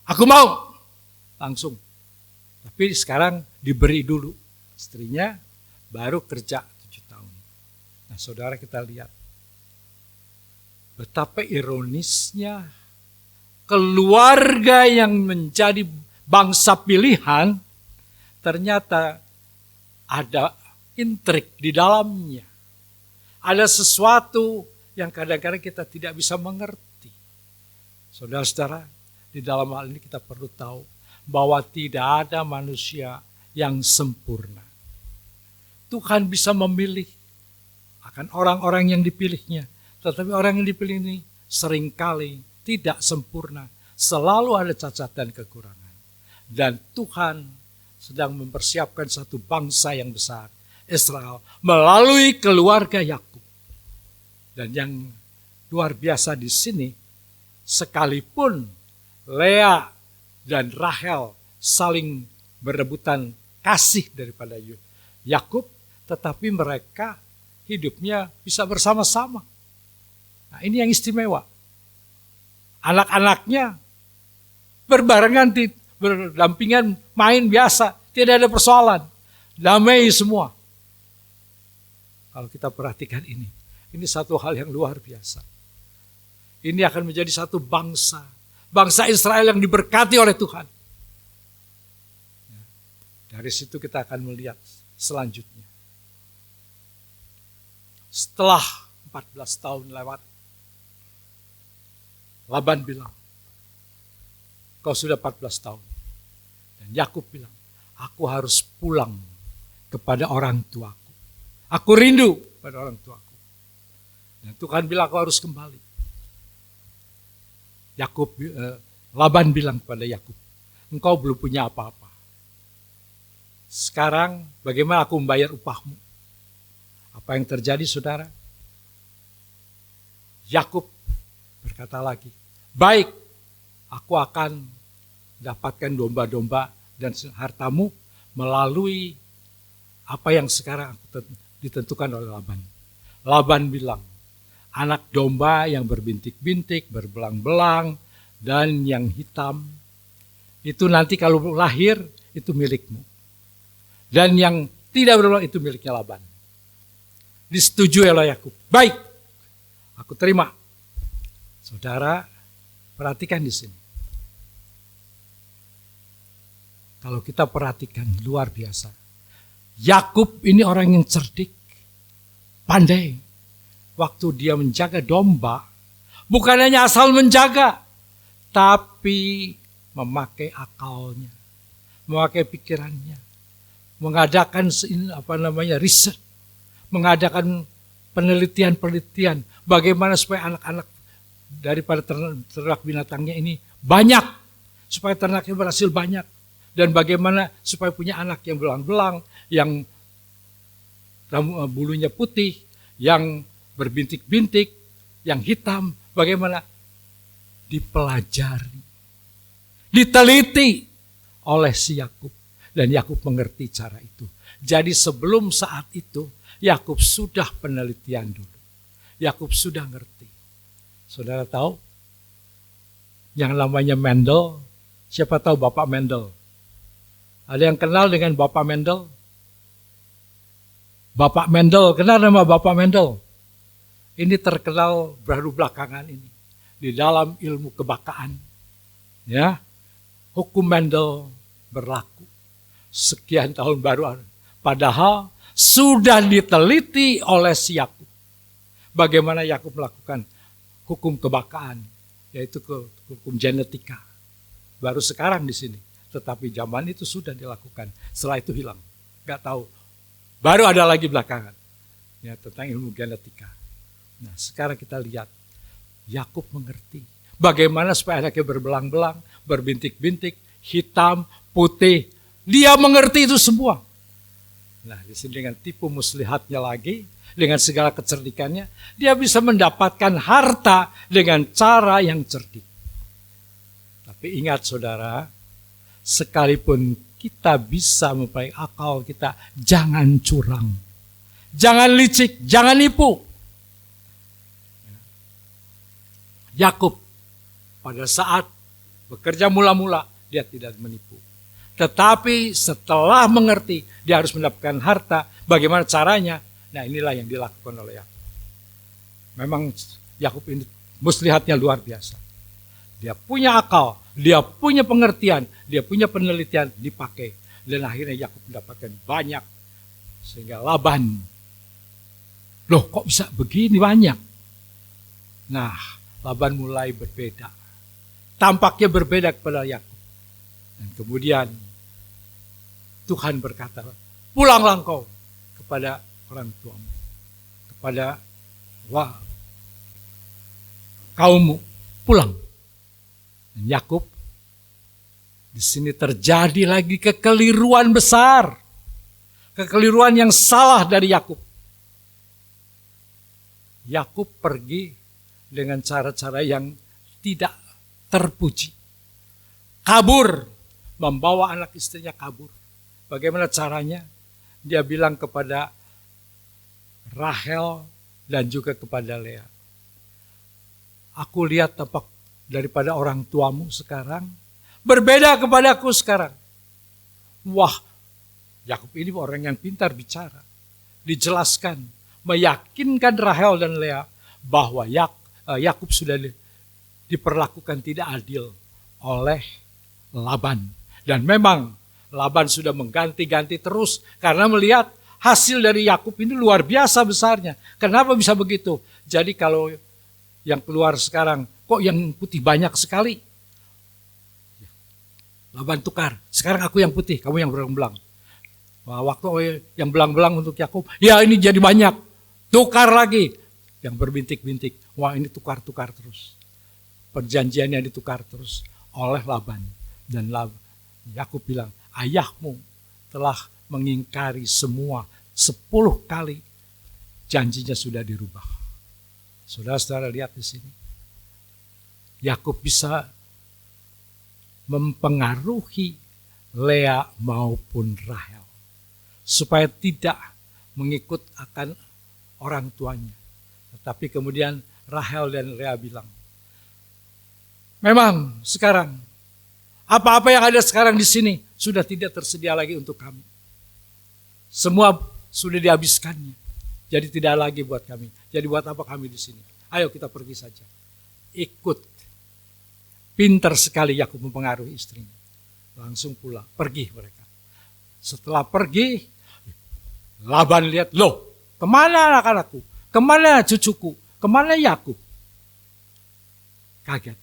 aku mau langsung. Tapi sekarang diberi dulu istrinya, baru kerja 7 tahun. Nah saudara, kita lihat betapa ironisnya keluarga yang menjadi bangsa pilihan ternyata ada intrik di dalamnya. Ada sesuatu yang kadang-kadang kita tidak bisa mengerti. Saudara-saudara, di dalam hal ini kita perlu tahu bahwa tidak ada manusia yang sempurna. Tuhan bisa memilih akan orang-orang yang dipilihnya. Tetapi orang yang dipilih ini seringkali tidak sempurna. Selalu ada cacat dan kekurangan. Dan Tuhan sedang mempersiapkan satu bangsa yang besar, Israel, melalui keluarga Yakub. Dan yang luar biasa di sini, sekalipun Lea dan Rahel saling berebutan kasih daripada Yakub, tetapi mereka hidupnya bisa bersama-sama. Nah, ini yang istimewa. Anak-anaknya berbarengan, berdampingan, main biasa, tidak ada persoalan, damai semua. Kalau kita perhatikan ini satu hal yang luar biasa. Ini akan menjadi satu bangsa Israel yang diberkati oleh Tuhan. Dari situ kita akan melihat selanjutnya. Setelah 14 tahun lewat, Laban bilang, kau sudah 14 tahun. Dan Yakub bilang, aku harus pulang kepada orang tuaku. Aku rindu pada orang tuaku. Dan Tuhan bilang, aku harus kembali. Laban bilang kepada Yakub, engkau belum punya apa-apa. Sekarang bagaimana aku membayar upahmu? Apa yang terjadi, saudara? Yakub berkata lagi, baik, aku akan dapatkan domba-domba dan hartamu melalui apa yang sekarang ditentukan oleh Laban. Laban bilang, anak domba yang berbintik-bintik, berbelang-belang, dan yang hitam, itu nanti kalau lahir, itu milikmu. Dan yang tidak berbelang, itu miliknya Laban. Disetujui oleh Yakub. Baik, aku terima. Saudara, perhatikan di sini. Kalau kita perhatikan, luar biasa. Yakub ini orang yang cerdik, pandai. Waktu dia menjaga domba, bukan hanya asal menjaga, tapi memakai akalnya, memakai pikirannya, mengadakan riset, mengadakan penelitian-penelitian, bagaimana supaya anak-anak daripada ternak binatangnya ini banyak, supaya ternaknya berhasil banyak, dan bagaimana supaya punya anak yang belang-belang, yang bulunya putih, yang berbintik-bintik, yang hitam, bagaimana dipelajari, diteliti oleh si Yakub, dan Yakub mengerti cara itu. Jadi sebelum saat itu Yakub sudah penelitian dulu, Yakub sudah ngerti. Saudara tahu yang namanya Mendel? Siapa tahu Bapak Mendel? Ada yang kenal dengan Bapak Mendel? Bapak Mendel, kenal nama Bapak Mendel? Ini terkenal baru belakangan ini di dalam ilmu kebakaan. Ya, hukum Mendel berlaku sekian tahun baru. Padahal sudah diteliti oleh si Yakub. Bagaimana Yakub melakukan hukum kebakaan, yaitu hukum genetika. Baru sekarang di sini, tetapi zaman itu sudah dilakukan. Setelah itu hilang. nggak tahu. Baru ada lagi belakangan ya, tentang ilmu genetika. Nah sekarang kita lihat Yakub mengerti bagaimana supaya anaknya berbelang-belang, berbintik-bintik, hitam, putih. Dia mengerti itu semua. Nah di sini dengan tipu muslihatnya lagi, dengan segala kecerdikannya, dia bisa mendapatkan harta dengan cara yang cerdik. Tapi ingat saudara, sekalipun kita bisa memperoleh akal kita, jangan curang, jangan licik, jangan nipu. Yakub pada saat bekerja mula-mula dia tidak menipu. Tetapi setelah mengerti dia harus mendapatkan harta, bagaimana caranya? Nah inilah yang dilakukan oleh Yakub. Memang Yakub ini muslihatnya luar biasa. Dia punya akal, dia punya pengertian, dia punya penelitian dipakai. Dan akhirnya Yakub mendapatkan banyak. Sehingga Laban, loh kok bisa begini banyak? Nah Laban mulai berbeda. Tampaknya berbeda kepada Yakub. Dan kemudian Tuhan berkata, pulanglah engkau kepada orang tuamu, kepada kaummu, pulang. Dan Yakub, di sini terjadi lagi kekeliruan besar, kekeliruan yang salah dari Yakub. Yakub pergi dengan cara-cara yang tidak terpuji, kabur, membawa anak istrinya kabur. Bagaimana caranya? Dia bilang kepada Rahel dan juga kepada Lea, aku lihat tampak daripada orang tuamu sekarang berbeda kepadaku sekarang. Wah, Yakub ini orang yang pintar bicara. Dijelaskan, meyakinkan Rahel dan Lea bahwa Yakub sudah diperlakukan tidak adil oleh Laban. Dan memang Laban sudah mengganti-ganti terus karena melihat hasil dari Yakub ini luar biasa besarnya. Kenapa bisa begitu? Jadi kalau yang keluar sekarang, kok yang putih banyak sekali? Laban tukar, sekarang aku yang putih, kamu yang belang-belang. Wah, waktu yang belang-belang untuk Yakub, ya ini jadi banyak. Tukar lagi, yang berbintik-bintik. Wah ini tukar-tukar terus. Perjanjiannya ditukar terus oleh Laban. Dan Yakub bilang, ayahmu telah mengingkari semua 10 kali, janjinya sudah dirubah. Saudara-saudara lihat di sini. Yakub bisa mempengaruhi Lea maupun Rahel supaya tidak mengikut akan orang tuanya. Tetapi kemudian Rahel dan Lea bilang, memang sekarang apa-apa yang ada sekarang di sini sudah tidak tersedia lagi untuk kami. Semua sudah dihabiskannya. Jadi tidak lagi buat kami. Jadi buat apa kami di sini? Ayo kita pergi saja. Ikut. Pintar sekali Yakub mempengaruhi istrinya. Langsung pulang. Pergi mereka. Setelah pergi, Laban lihat, loh kemana anak-anakku? Kemana cucuku? Kemana Yakub? Kaget.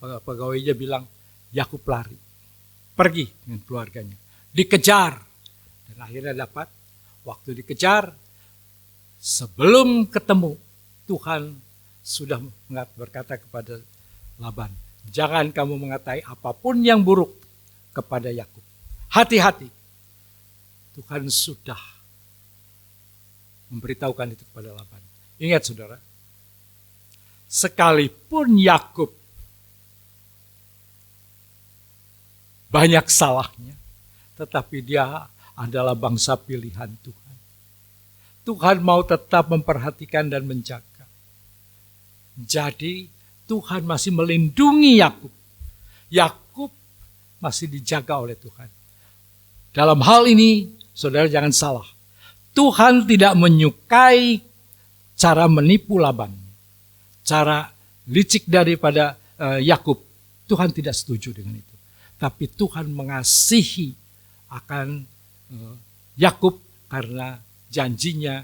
Pegawainya bilang, Yakub lari. Pergi dengan keluarganya. Dikejar. Dan akhirnya dapat. Waktu dikejar, sebelum ketemu, Tuhan sudah berkata kepada Laban, jangan kamu mengatai apapun yang buruk kepada Yakub. Hati-hati. Tuhan sudah memberitahukan itu kepada Laban. Ingat saudara, sekalipun Yakub banyak salahnya, tetapi dia adalah bangsa pilihan Tuhan. Tuhan mau tetap memperhatikan dan menjaga. Jadi Tuhan masih melindungi Yakub. Yakub masih dijaga oleh Tuhan. Dalam hal ini, saudara jangan salah. Tuhan tidak menyukai cara menipu Laban. Cara licik daripada Yakub. Tuhan tidak setuju dengan itu. Tapi Tuhan mengasihi akan Yakub karena janjinya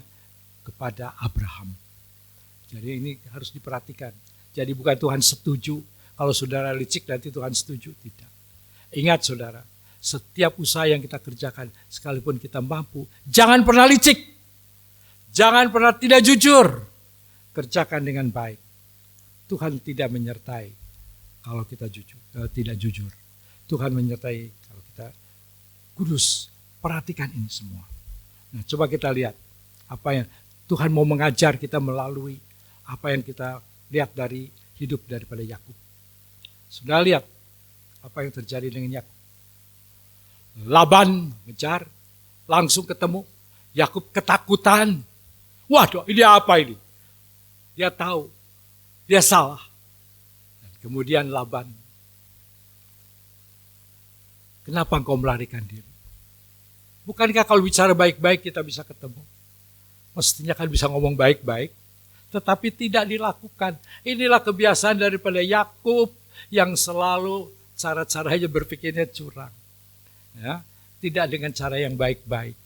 kepada Abraham. Jadi ini harus diperhatikan. Jadi bukan Tuhan setuju kalau saudara licik nanti Tuhan setuju, tidak. Ingat saudara, setiap usaha yang kita kerjakan, sekalipun kita mampu, jangan pernah licik. Jangan pernah tidak jujur. Kerjakan dengan baik. Tuhan tidak menyertai kalau kita tidak jujur. Tuhan menyertai kalau kita kudus. Perhatikan ini semua. Nah, coba kita lihat apa yang Tuhan mau mengajar kita melalui apa yang kita lihat dari hidup daripada Yakub. Sudah lihat apa yang terjadi dengan Yakub. Laban ngejar, langsung ketemu. Yakub ketakutan. Waduh, ini apa ini? Dia tahu, dia salah. Dan kemudian Laban, kenapa engkau melarikan diri? Bukankah kalau bicara baik-baik kita bisa ketemu? Mestinya kan bisa ngomong baik-baik, tetapi tidak dilakukan. Inilah kebiasaan daripada Yakub yang selalu cara-caranya berpikirnya curang. Ya, tidak dengan cara yang baik-baik.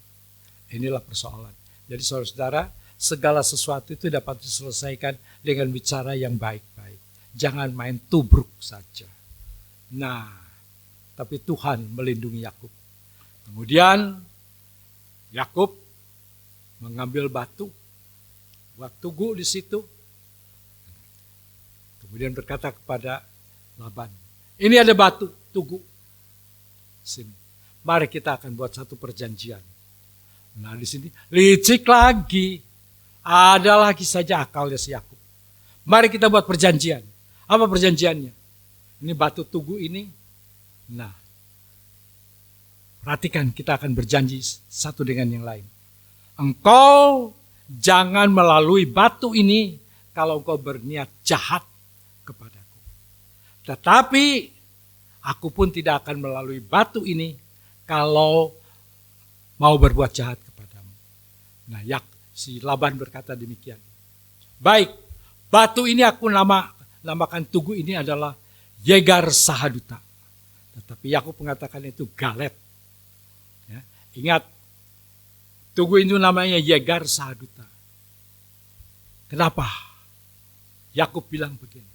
Inilah persoalan. Jadi saudara-saudara, segala sesuatu itu dapat diselesaikan dengan bicara yang baik-baik. Jangan main tubruk saja. Nah, tapi Tuhan melindungi Yakub. Kemudian Yakub mengambil batu, buat tugu di situ. Kemudian berkata kepada Laban, ini ada batu, tugu. Sini. Mari kita akan buat satu perjanjian. Nah di sini licik lagi. Ada lagi saja akalnya si Yakub. Mari kita buat perjanjian. Apa perjanjiannya? Ini batu tugu ini. Nah, perhatikan kita akan berjanji satu dengan yang lain. Engkau jangan melalui batu ini kalau engkau berniat jahat kepadaku. Tetapi aku pun tidak akan melalui batu ini kalau mau berbuat jahat kepadamu. Nah, si Laban berkata demikian. Baik, batu ini aku namakan tugu ini adalah Yegar Sahaduta. Tetapi Yakub mengatakan itu Galet. Ya, ingat, tugu itu namanya Yegar Sahaduta. Kenapa Yakub bilang begini?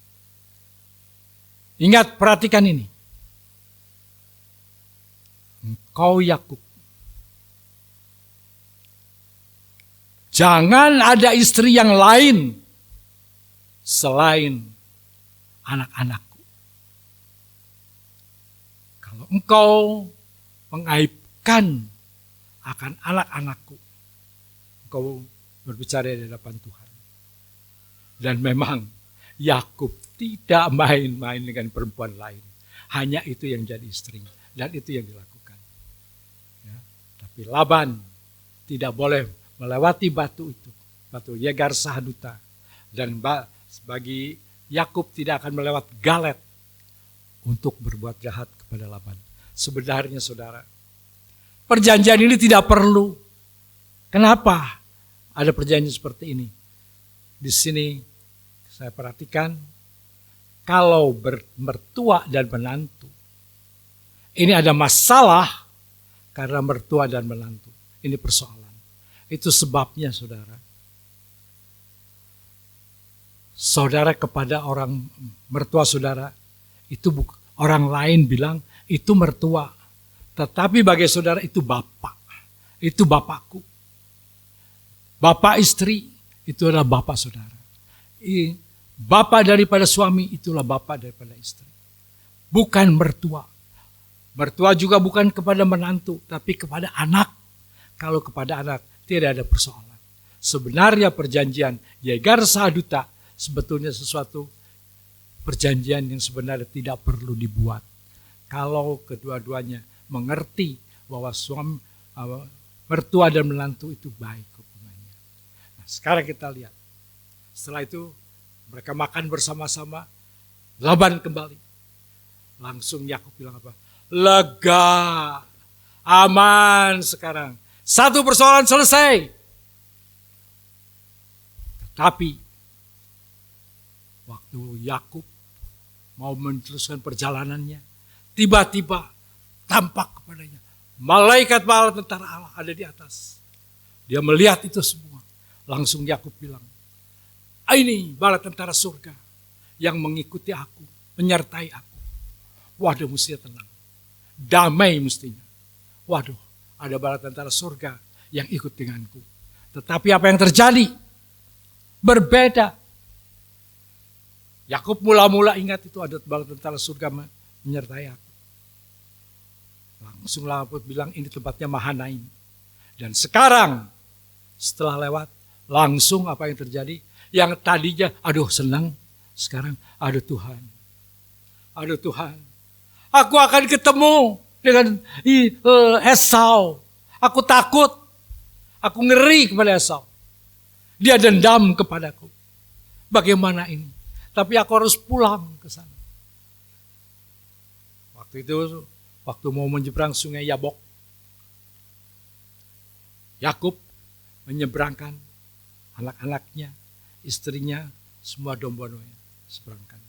Ingat, perhatikan ini. Engkau Yakub, jangan ada istri yang lain selain anak-anakku. Kalau engkau mengaibkan akan anak-anakku, engkau berbicara di hadapan Tuhan. Dan memang Yakub tidak main-main dengan perempuan lain. Hanya itu yang jadi istrinya. Dan itu yang dilakukan. Ya, tapi Laban tidak boleh melewati batu itu. Batu Yegar Sahaduta. Dan bagi Yakub tidak akan melewati Galet untuk berbuat jahat kepada Laban. Sebenarnya saudara, perjanjian ini tidak perlu. Kenapa ada perjanjian seperti ini? Di sini saya perhatikan, kalau mertua dan menantu, ini ada masalah karena mertua dan menantu. Ini persoalan. Itu sebabnya saudara. Saudara kepada orang mertua saudara, itu orang lain bilang itu mertua. Tetapi bagi saudara itu bapak. Itu bapakku. Bapak istri itu adalah bapak saudara. Bapak daripada suami itulah bapak daripada istri. Bukan mertua. Mertua juga bukan kepada menantu, tapi kepada anak. Kalau kepada anak tidak ada persoalan. Sebenarnya perjanjian Yegar Sahaduta sebetulnya sesuatu perjanjian yang sebenarnya tidak perlu dibuat. Kalau kedua-duanya mengerti bahwa suami, mertua dan menantu itu baik hubungannya. Nah, sekarang kita lihat. Setelah itu mereka makan bersama-sama. Laban kembali. Langsung Yakub bilang apa? Lega, aman sekarang. Satu persoalan selesai. Tetapi waktu Yakub mau meneruskan perjalanannya, tiba-tiba tampak kepadanya malaikat bala tentara Allah ada di atas. Dia melihat itu semua. Langsung Yakub bilang, ini bala tentara surga yang mengikuti aku, menyertai aku. Waduh, mesti tenang. damai mestinya. Waduh, ada bala tentara surga yang ikut denganku. Tetapi apa yang terjadi? Berbeda. Yakub mula-mula ingat itu ada bala tentara surga menyertai aku. Langsung Yakub bilang ini tempatnya Mahanaim. Dan sekarang setelah lewat, langsung apa yang terjadi? Yang tadinya aduh senang, sekarang aduh Tuhan. Aduh Tuhan. Aku akan ketemu dengan Esau. Aku takut. Aku ngeri kepada Esau. Dia dendam kepadaku. Bagaimana ini? Tapi aku harus pulang ke sana. Waktu itu, waktu mau menyeberang sungai Yabok, Yakub menyeberangkan anak-anaknya, istrinya, semua domba-dombanya seberangkan.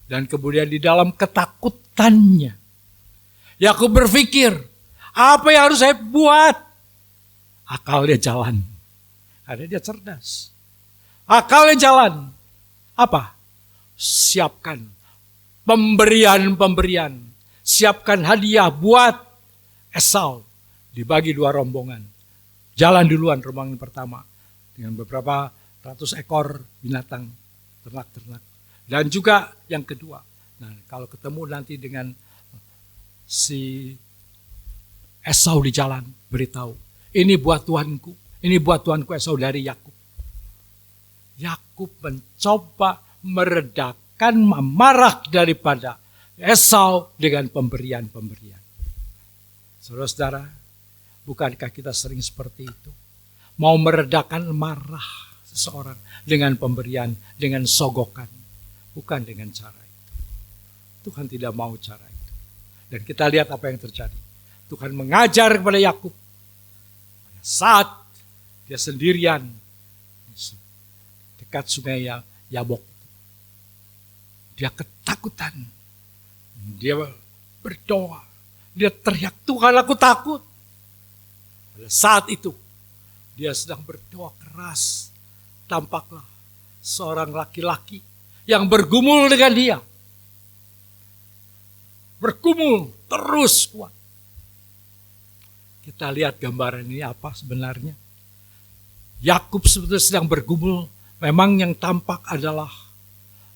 Dan kemudian di dalam ketakutannya, Yakub berpikir, apa yang harus saya buat? Akalnya jalan. Karena dia cerdas. Akalnya jalan. Apa? Siapkan pemberian-pemberian. Siapkan hadiah buat Esau. Dibagi 2 rombongan. Jalan duluan rombongan pertama. Dengan beberapa ratus ekor binatang. Ternak-ternak. Dan juga yang kedua. Nah, kalau ketemu nanti dengan si Esau di jalan. Beritahu. Ini buat Tuanku. Ini buat Tuanku Esau dari Yakub. Yakub mencoba meredakan amarah daripada Esau dengan pemberian-pemberian. Saudara-saudara, bukankah kita sering seperti itu? Mau meredakan marah seseorang dengan pemberian, dengan sogokan. Bukan dengan cara itu. Tuhan tidak mau cara itu. Dan kita lihat apa yang terjadi. Tuhan mengajar kepada Yakub. Saat dia sendirian dekat sungai Yabok. Dia ketakutan. Dia berdoa. Dia teriak, Tuhan aku takut. Pada saat itu, dia sedang berdoa keras. Tampaklah seorang laki-laki yang bergumul dengan dia. Bergumul terus kuat. Kita lihat gambaran ini apa sebenarnya. Yakub sebetulnya sedang bergumul. Memang yang tampak adalah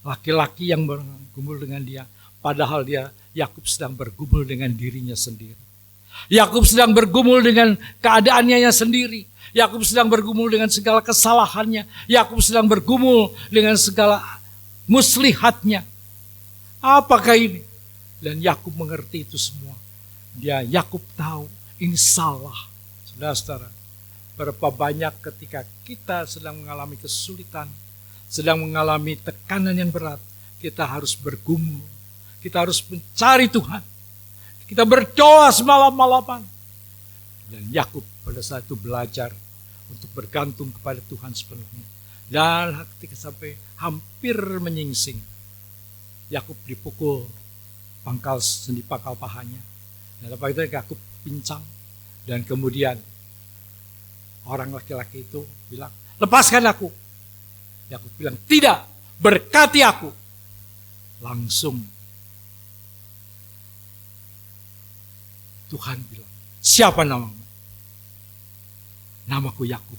laki-laki yang bergumul dengan dia. Padahal Yakub sedang bergumul dengan dirinya sendiri. Yakub sedang bergumul dengan keadaannya sendiri. Yakub sedang bergumul dengan segala kesalahannya. Yakub sedang bergumul dengan segala muslihatnya. Apakah ini? Dan Yakub mengerti itu semua. Yakub tahu ini salah. Saudara-saudara, berapa banyak ketika kita sedang mengalami kesulitan, sedang mengalami tekanan yang berat, kita harus bergumul. Kita harus mencari Tuhan. Kita berdoa semalam-malaman. Dan Yakub pada saat itu belajar untuk bergantung kepada Tuhan sepenuhnya. Dan ketika sampai hampir menyingsing, Yakub dipukul sendi pangkal pahanya. Dan apa itu Yakub pincang. Dan kemudian orang laki-laki itu bilang, lepaskan aku. Yakub bilang, tidak, berkati aku. Langsung Tuhan bilang, siapa namamu? Namaku Yakub.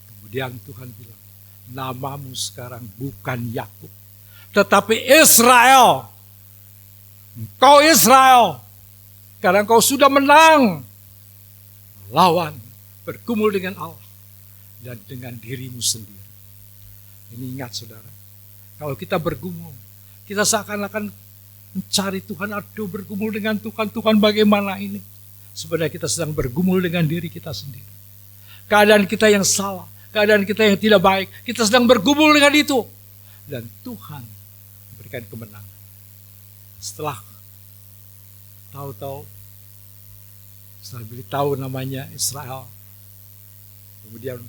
Kemudian Tuhan bilang, namamu sekarang bukan Yakub, tetapi Israel. Engkau Israel, karena engkau sudah menang. Lawan, bergumul dengan Allah dan dengan dirimu sendiri. Ini ingat saudara, kalau kita bergumul, kita seakan-akan mencari Tuhan, aduh bergumul dengan Tuhan, Tuhan bagaimana ini? Sebenarnya kita sedang bergumul dengan diri kita sendiri. Keadaan kita yang salah, keadaan kita yang tidak baik, kita sedang bergumul dengan itu. Dan Tuhan memberikan kemenangan. Setelah tahu-tahu, setelah beritahu namanya Israel, kemudian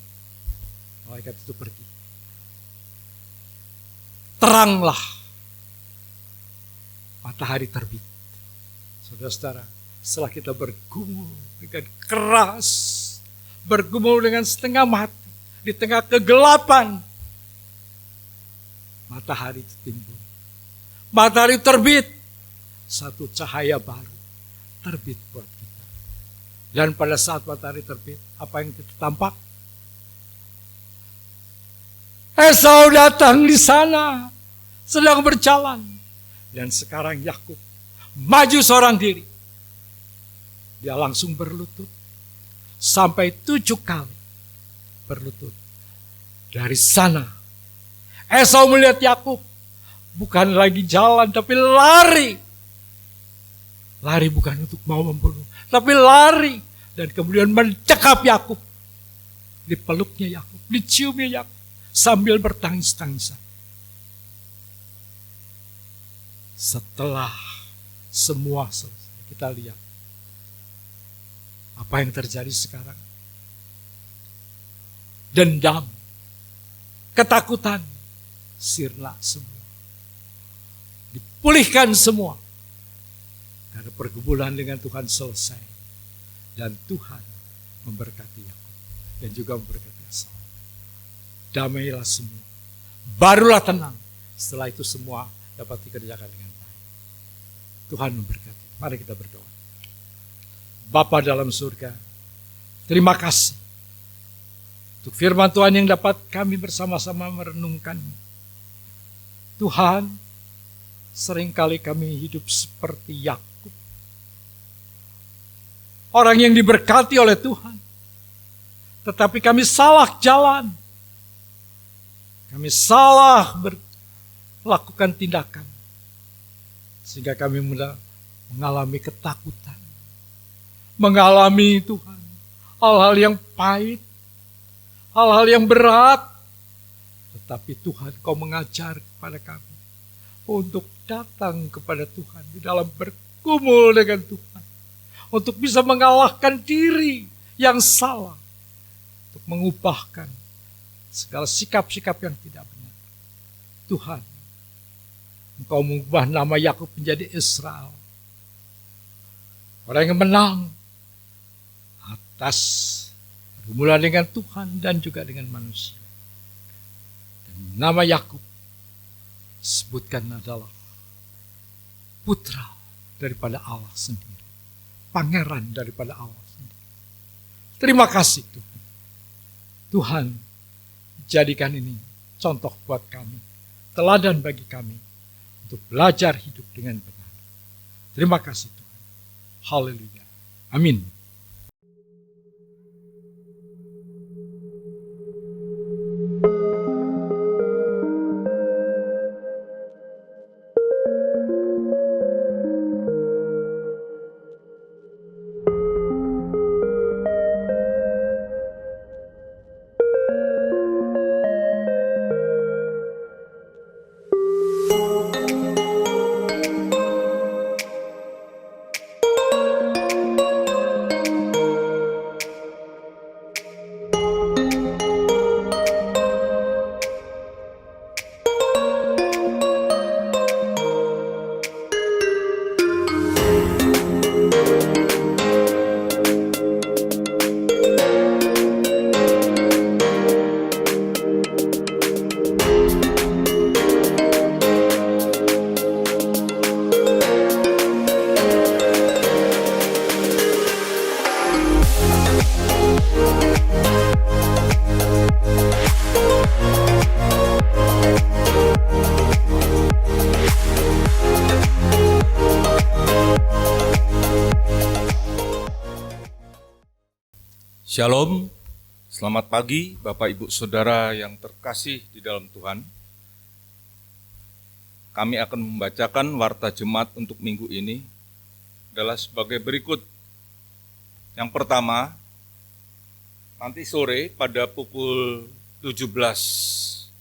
malaikat itu pergi. Teranglah matahari terbit. Saudara-saudara, setelah kita bergumul dengan keras, bergumul dengan setengah mati, di tengah kegelapan, matahari timbul. Matahari terbit, satu cahaya baru. terbit buat kita. Dan pada saat matahari terbit, apa yang kita tampak? Esau datang di sana, sedang berjalan. Dan sekarang Yakub maju seorang diri. Dia langsung berlutut. Sampai 7 kali berlutut. Dari sana, Esau melihat Yakub. Bukan lagi jalan, tapi lari. Lari bukan untuk mau membunuh, tapi lari. Dan kemudian mencekap Yakub. Dipeluknya Yakub, diciumnya Yakub. Sambil bertangis-tangisan. Setelah semua selesai, kita lihat apa yang terjadi sekarang. Dendam, ketakutan, sirna semua. Dipulihkan semua. Karena pergumulan dengan Tuhan selesai. Dan Tuhan memberkati Yakub dan juga memberkati Esau. Damailah semua. Barulah tenang. Setelah itu semua dapat dikerjakan dengan baik. Tuhan memberkati. Mari kita berdoa. Bapa dalam surga, terima kasih untuk firman Tuhan yang dapat kami bersama-sama merenungkan. Tuhan, seringkali kami hidup seperti Yakub. Orang yang diberkati oleh Tuhan. Tetapi kami salah jalan. Kami salah melakukan tindakan. Sehingga kami mengalami ketakutan. Mengalami Tuhan hal-hal yang pahit. Hal-hal yang berat. Tetapi Tuhan, Kau mengajar kepada kami. Untuk datang kepada Tuhan. Di dalam bergumul dengan Tuhan. Untuk bisa mengalahkan diri yang salah. Untuk mengubahkan segala sikap-sikap yang tidak benar. Tuhan, Engkau mengubah nama Yakub menjadi Israel. Orang yang menang atas pergumulan dengan Tuhan dan juga dengan manusia. Dan nama Yakub disebutkan adalah putra daripada Allah sendiri. Pangeran daripada Allah sendiri. Terima kasih Tuhan. Tuhan, jadikan ini contoh buat kami, teladan bagi kami untuk belajar hidup dengan benar. Terima kasih Tuhan. Haleluya. Amin. Shalom, selamat pagi Bapak Ibu Saudara yang terkasih di dalam Tuhan. Kami akan membacakan warta jemaat untuk minggu ini adalah sebagai berikut. Yang pertama, nanti sore pada pukul 17.00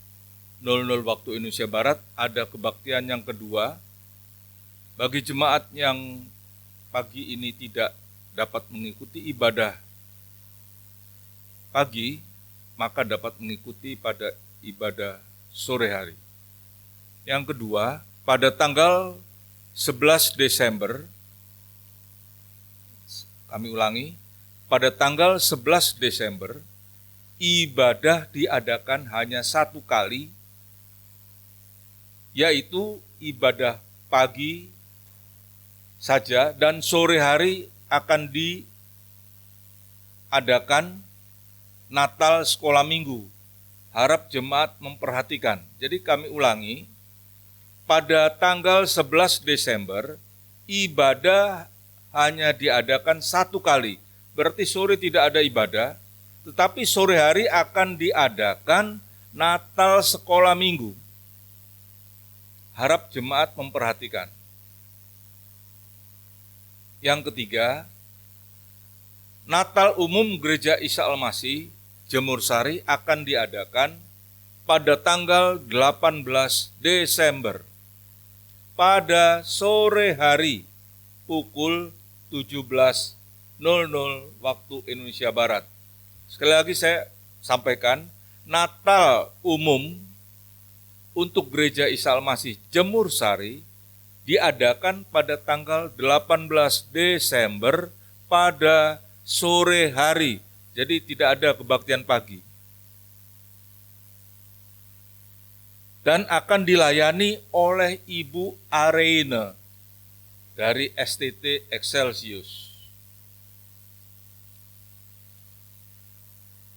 waktu Indonesia Barat ada kebaktian yang kedua. Bagi jemaat yang pagi ini tidak dapat mengikuti ibadah pagi, maka dapat mengikuti pada ibadah sore hari. Yang kedua, pada tanggal 11 Desember, kami ulangi, pada tanggal 11 Desember, ibadah diadakan hanya satu kali, yaitu ibadah pagi saja dan sore hari akan diadakan Natal sekolah minggu. Harap jemaat memperhatikan. Jadi kami ulangi, pada tanggal 11 Desember, ibadah hanya diadakan satu kali. Berarti sore tidak ada ibadah, tetapi sore hari akan diadakan Natal sekolah minggu. Harap jemaat memperhatikan. Yang ketiga, Natal umum Gereja Isa Al-Masih Jemur Sari akan diadakan pada tanggal 18 Desember pada sore hari pukul 17.00 waktu Indonesia Barat. Sekali lagi saya sampaikan, Natal umum untuk Gereja Isa Al-Masih Jemur Sari diadakan pada tanggal 18 Desember pada sore hari. Jadi tidak ada kebaktian pagi. Dan akan dilayani oleh Ibu Areina dari STT Excelsius.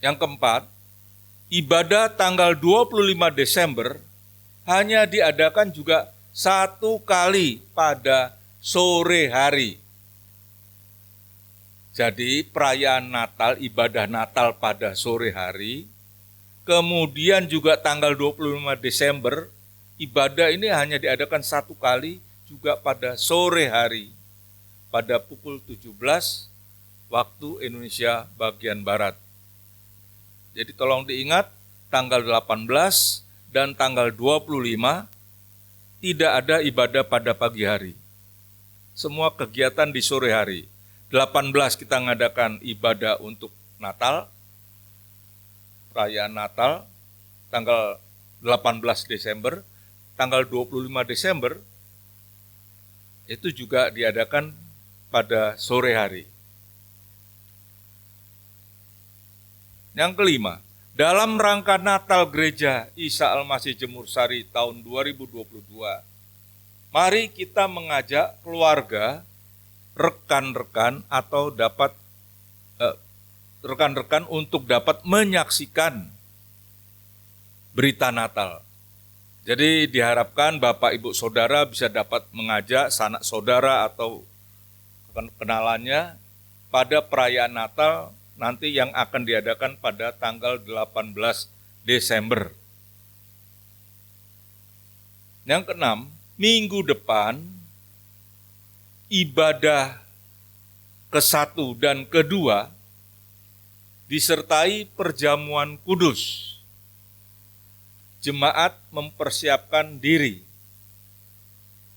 Yang keempat, ibadah tanggal 25 Desember hanya diadakan juga satu kali pada sore hari. Jadi perayaan Natal, ibadah Natal pada sore hari, kemudian juga tanggal 25 Desember, ibadah ini hanya diadakan satu kali juga pada sore hari, pada pukul 17 waktu Indonesia bagian Barat. Jadi tolong diingat, tanggal 18 dan tanggal 25 tidak ada ibadah pada pagi hari. Semua kegiatan di sore hari. 18 kita mengadakan ibadah untuk Natal, perayaan Natal, tanggal 18 Desember, tanggal 25 Desember, itu juga diadakan pada sore hari. Yang kelima, dalam rangka Natal Gereja Isa Al-Masih Jemur Sari tahun 2022, mari kita mengajak keluarga, rekan-rekan atau rekan-rekan untuk dapat menyaksikan berita Natal. Jadi diharapkan Bapak Ibu Saudara bisa dapat mengajak sanak saudara atau kenalannya pada perayaan Natal nanti yang akan diadakan pada tanggal 18 Desember. Yang keenam, minggu depan ibadah ke-1 dan ke-2 disertai perjamuan kudus. Jemaat mempersiapkan diri.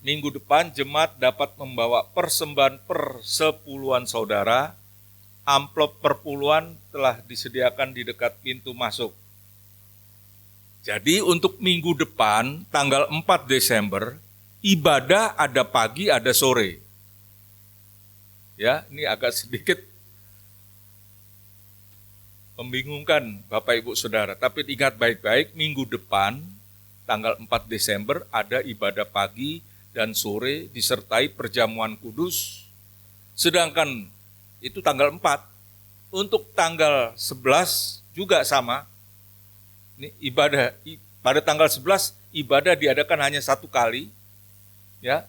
Minggu depan jemaat dapat membawa persembahan persepuluhan saudara. Amplop perpuluhan telah disediakan di dekat pintu masuk. Jadi untuk minggu depan tanggal 4 Desember, ibadah ada pagi ada sore. Ya, ini agak sedikit membingungkan Bapak Ibu Saudara. Tapi ingat baik-baik, minggu depan, tanggal 4 Desember, ada ibadah pagi dan sore disertai perjamuan kudus. Sedangkan itu tanggal 4. Untuk tanggal 11 juga sama. Ini ibadah, pada tanggal 11, ibadah diadakan hanya satu kali. Ya,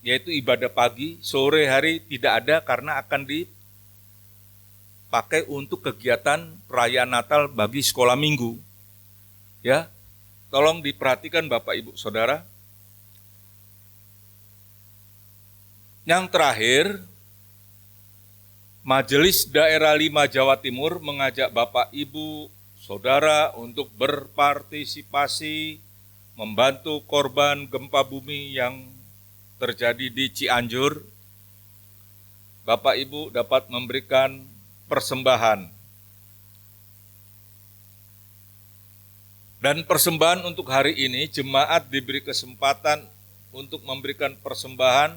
yaitu ibadah pagi, sore hari tidak ada karena akan dipakai untuk kegiatan perayaan Natal bagi sekolah minggu. Ya, tolong diperhatikan Bapak Ibu Saudara. Yang terakhir, Majelis Daerah 5 Jawa Timur mengajak Bapak Ibu Saudara untuk berpartisipasi membantu korban gempa bumi yang terjadi di Cianjur. Bapak Ibu dapat memberikan persembahan. Dan persembahan untuk hari ini, jemaat diberi kesempatan untuk memberikan persembahan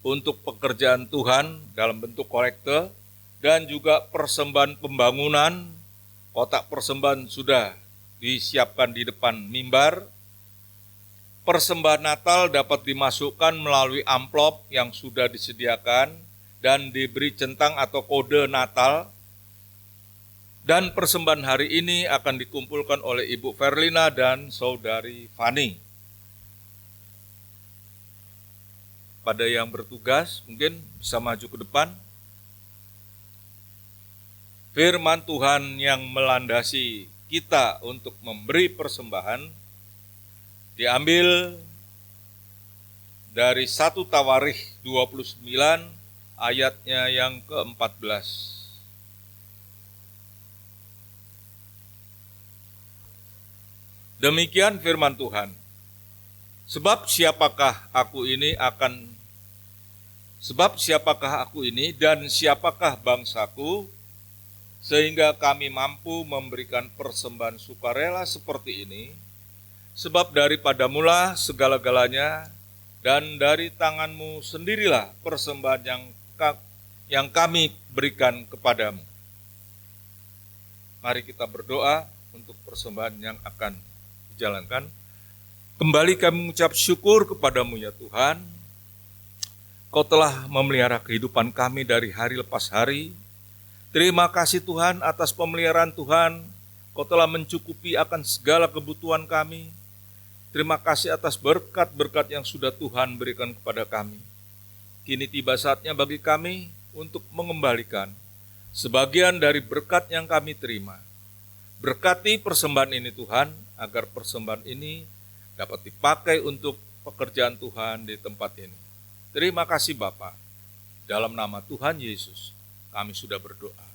untuk pekerjaan Tuhan dalam bentuk kolekte, dan juga persembahan pembangunan. Kotak persembahan sudah disiapkan di depan mimbar. persembahan Natal dapat dimasukkan melalui amplop yang sudah disediakan dan diberi centang atau kode Natal. Dan persembahan hari ini akan dikumpulkan oleh Ibu Verlina dan Saudari Fani. Pada yang bertugas mungkin bisa maju ke depan. Firman Tuhan yang melandasi kita untuk memberi persembahan diambil dari 1 Tawarikh 29 ayatnya yang ke-14. Demikian firman Tuhan. Sebab siapakah aku ini dan siapakah bangsaku, sehingga kami mampu memberikan persembahan sukarela seperti ini, sebab daripadamulah segala-galanya, dan dari tanganmu sendirilah persembahan yang kami berikan kepadamu. Mari kita berdoa untuk persembahan yang akan dijalankan. Kembali kami mengucap syukur kepadamu ya Tuhan. Kau telah memelihara kehidupan kami dari hari lepas hari. Terima kasih Tuhan atas pemeliharaan Tuhan. Kau telah mencukupi akan segala kebutuhan kami. Terima kasih atas berkat-berkat yang sudah Tuhan berikan kepada kami. Kini tiba saatnya bagi kami untuk mengembalikan sebagian dari berkat yang kami terima. Berkati persembahan ini Tuhan, agar persembahan ini dapat dipakai untuk pekerjaan Tuhan di tempat ini. Terima kasih Bapa. Dalam nama Tuhan Yesus, kami sudah berdoa.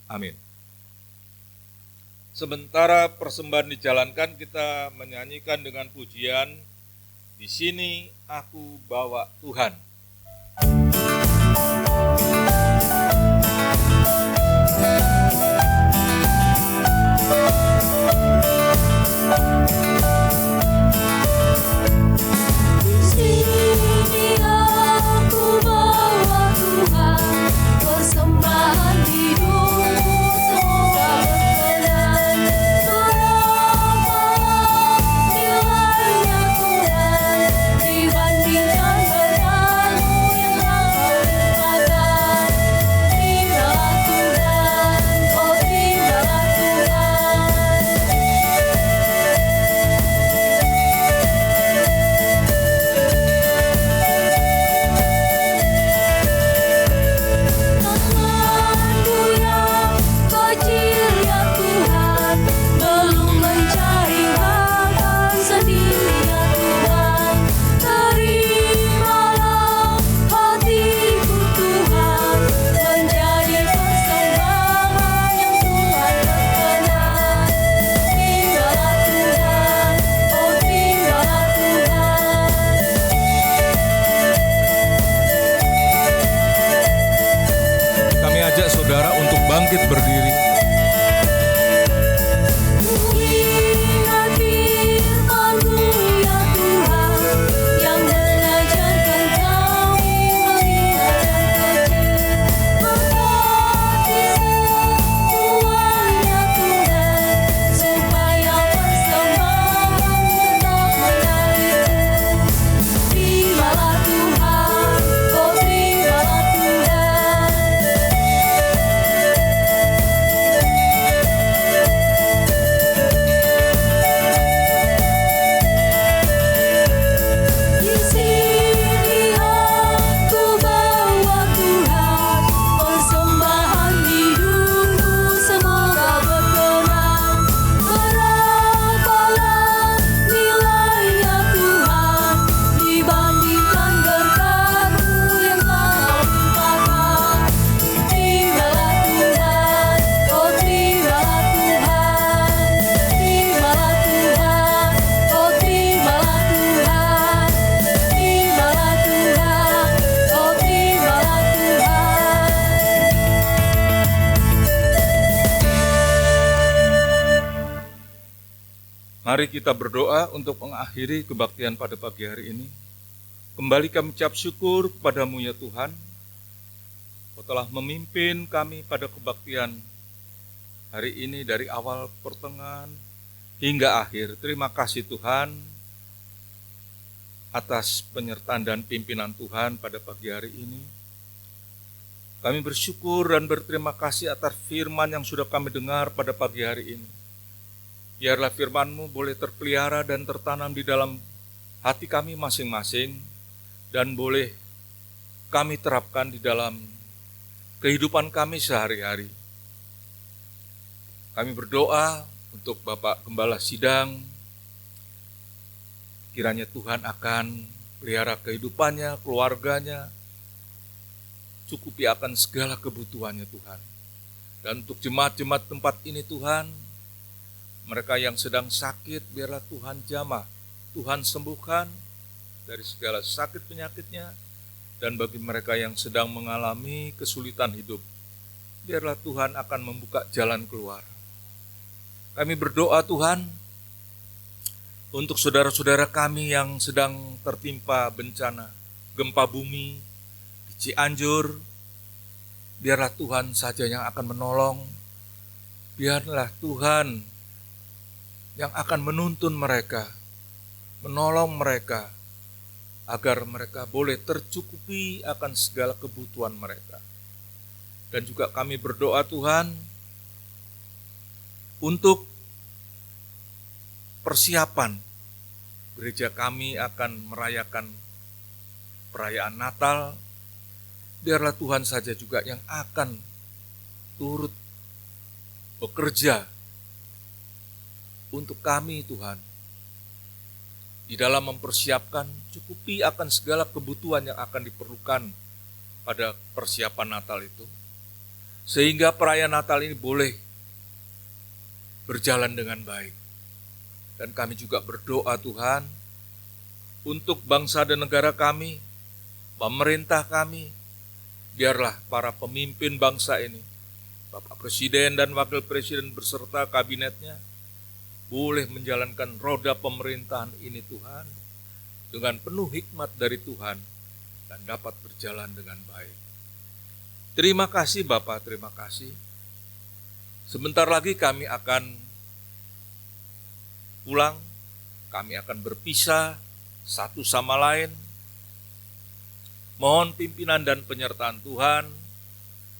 Amin. Sementara persembahan dijalankan, kita menyanyikan dengan pujian, "Di sini aku bawa Tuhan." Saudara untuk bangkit berdiri. Mari kita berdoa untuk mengakhiri kebaktian pada pagi hari ini. Kembali kami ucap syukur kepadamu ya Tuhan. Kau telah memimpin kami pada kebaktian hari ini dari awal pertengahan hingga akhir. Terima kasih Tuhan. atas penyertaan dan pimpinan Tuhan pada pagi hari ini. Kami bersyukur dan berterima kasih atas firman yang sudah kami dengar pada pagi hari ini. Biarlah firman-Mu boleh terpelihara dan tertanam di dalam hati kami masing-masing, dan boleh kami terapkan di dalam kehidupan kami sehari-hari. Kami berdoa untuk Bapak Gembala Sidang, kiranya Tuhan akan pelihara kehidupannya, keluarganya, cukupi akan segala kebutuhannya Tuhan. Dan untuk jemaat-jemaat tempat ini Tuhan, mereka yang sedang sakit, biarlah Tuhan jamah, Tuhan sembuhkan dari segala sakit penyakitnya. Dan bagi mereka yang sedang mengalami kesulitan hidup, biarlah Tuhan akan membuka jalan keluar. Kami berdoa Tuhan, untuk saudara-saudara kami yang sedang tertimpa bencana, gempa bumi, Cianjur, biarlah Tuhan saja yang akan menolong, biarlah Tuhan yang akan menuntun mereka, menolong mereka, agar mereka boleh tercukupi akan segala kebutuhan mereka. Dan juga kami berdoa Tuhan, untuk persiapan gereja kami akan merayakan perayaan Natal. Biarlah Tuhan saja juga yang akan turut bekerja untuk kami Tuhan, di dalam mempersiapkan, cukupi akan segala kebutuhan yang akan diperlukan pada persiapan Natal itu, sehingga perayaan Natal ini boleh berjalan dengan baik. Dan kami juga berdoa Tuhan, untuk bangsa dan negara kami, pemerintah kami, biarlah para pemimpin bangsa ini, Bapak Presiden dan Wakil Presiden beserta kabinetnya, boleh menjalankan roda pemerintahan ini Tuhan, dengan penuh hikmat dari Tuhan, dan dapat berjalan dengan baik. Terima kasih Bapak, terima kasih. Sebentar lagi kami akan pulang, kami akan berpisah satu sama lain. Mohon pimpinan dan penyertaan Tuhan,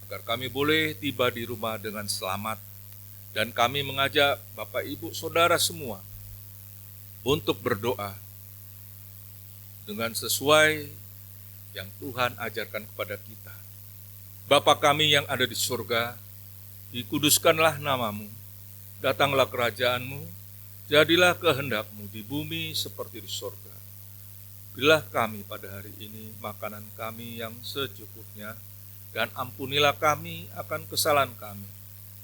agar kami boleh tiba di rumah dengan selamat. Dan kami mengajak Bapak, Ibu, Saudara semua untuk berdoa dengan sesuai yang Tuhan ajarkan kepada kita. Bapa kami yang ada di surga, dikuduskanlah namamu, datanglah kerajaanmu, jadilah kehendak-Mu di bumi seperti di surga. Berilah kami pada hari ini makanan kami yang secukupnya, dan ampunilah kami akan kesalahan kami,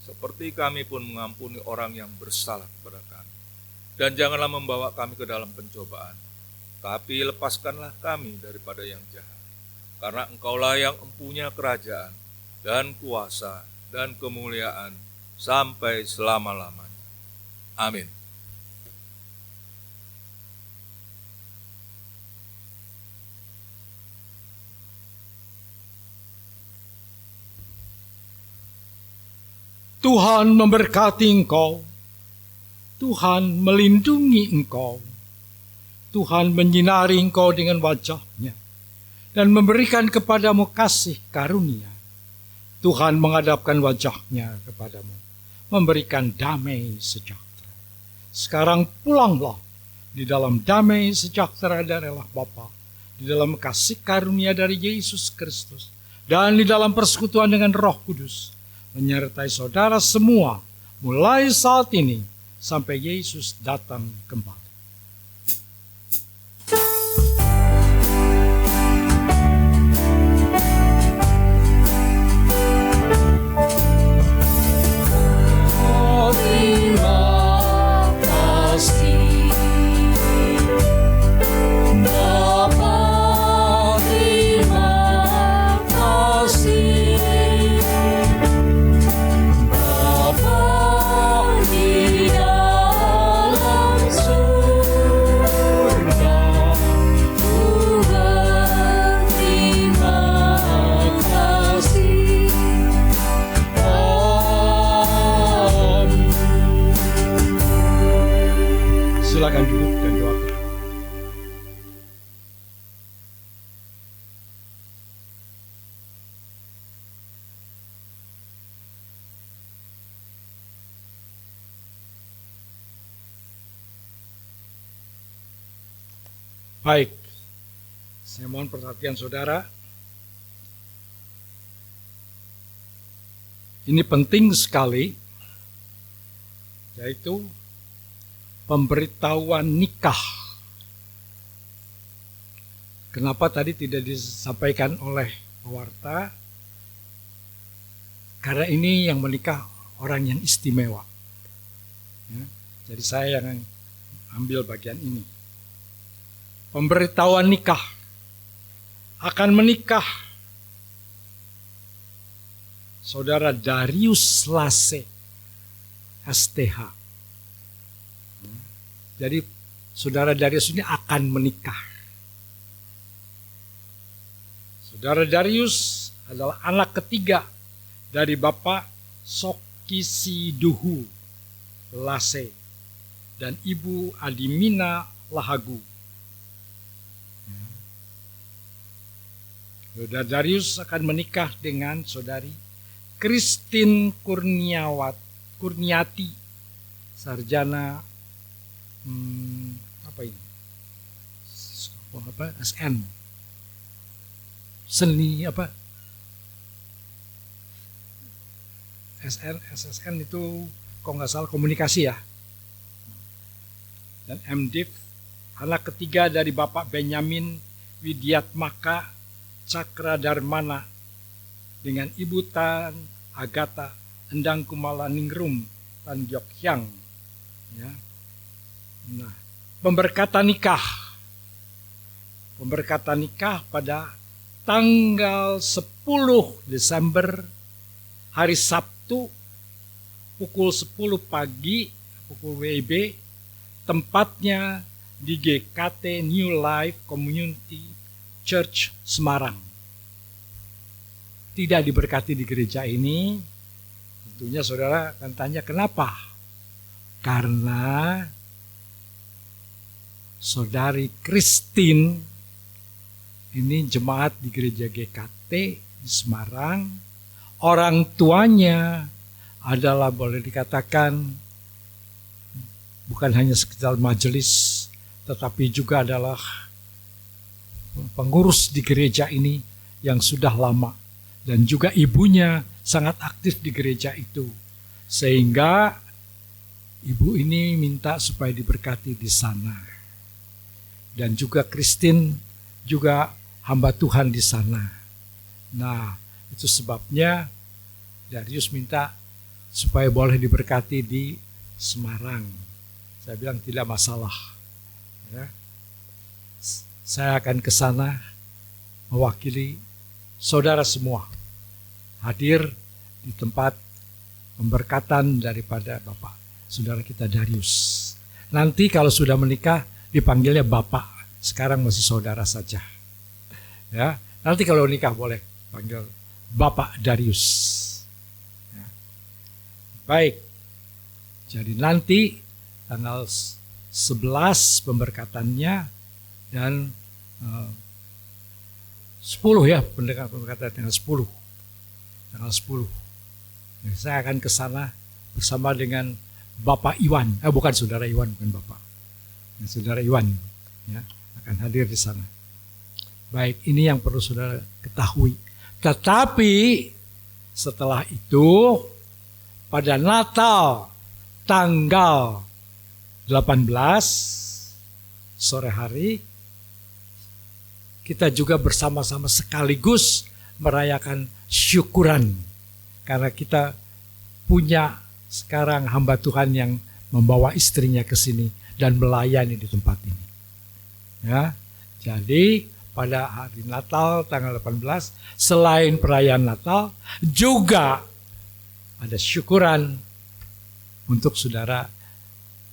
seperti kami pun mengampuni orang yang bersalah kepada kami. Dan janganlah membawa kami ke dalam pencobaan, tapi lepaskanlah kami daripada yang jahat. Karena Engkaulah yang empunya kerajaan, dan kuasa, dan kemuliaan, sampai selama-lamanya. Amin. Tuhan memberkati engkau, Tuhan melindungi engkau, Tuhan menyinari engkau dengan wajah-Nya, dan memberikan kepadamu kasih karunia. Tuhan menghadapkan wajah-Nya kepadamu, memberikan damai sejahtera. Sekarang pulanglah di dalam damai sejahtera dari Allah Bapa, di dalam kasih karunia dari Yesus Kristus, dan di dalam persekutuan dengan Roh Kudus, menyertai saudara semua mulai saat ini sampai Yesus datang kembali. Silakan duduk dan doakan. Baik, saya mohon perhatian saudara. Ini penting sekali, yaitu pemberitahuan nikah. Kenapa tadi tidak disampaikan oleh pewarta? Karena ini yang menikah orang yang istimewa. Ya, jadi saya yang ambil bagian ini. Pemberitahuan nikah. Akan menikah Saudara Darius Lase, STH. Jadi Saudara Darius ini akan menikah. Saudara Darius adalah anak ketiga dari Bapak Sokisiduhu Lase dan Ibu Adimina Lahagu. Saudara Darius akan menikah dengan Saudari Christine Kurniati, sarjana SN, seni apa? SSN itu kalau nggak salah komunikasi ya. Dan MDiv, anak ketiga dari Bapak Benyamin Widiatmaka Cakradarmana dengan Ibu Tan Agatha Endang Kumala Ningrum Tan Gyokyang. Ya. Nah, pemberkatan nikah pada tanggal 10 Desember hari Sabtu pukul 10 pagi, pukul WIB, tempatnya di GKT New Life Community Church Semarang. Tidak diberkati di gereja ini, tentunya saudara akan tanya kenapa? Karena Saudari Christine ini jemaat di gereja GKT di Semarang. Orang tuanya adalah boleh dikatakan bukan hanya sekedar majelis, tetapi juga adalah pengurus di gereja ini yang sudah lama. Dan juga ibunya sangat aktif di gereja itu. Sehingga ibu ini minta supaya diberkati di sana. Dan juga Christine juga hamba Tuhan di sana. Nah, itu sebabnya Darius minta supaya boleh diberkati di Semarang. Saya bilang tidak masalah. Ya. Saya akan ke sana mewakili saudara semua hadir di tempat pemberkatan daripada Bapak saudara kita Darius. Nanti kalau sudah menikah dipanggilnya Bapak, sekarang masih saudara saja. Ya, nanti kalau nikah boleh panggil Bapak Darius. Ya. Baik. Jadi nanti tanggal 11 pemberkatannya dan 10 ya, pemberkatan tanggal 10. Tanggal 10. Jadi saya akan ke sana bersama dengan Bapak Iwan. Bukan Saudara Iwan, bukan Bapak. Ya, Saudara Iwan ya, akan hadir di sana. Baik, ini yang perlu saudara ketahui. Tetapi setelah itu pada Natal tanggal 18 sore hari kita juga bersama-sama sekaligus merayakan syukuran karena kita punya sekarang hamba Tuhan yang membawa istrinya ke sini dan melayani di tempat ini. Ya, jadi pada hari Natal tanggal 18 selain perayaan Natal juga ada syukuran untuk saudara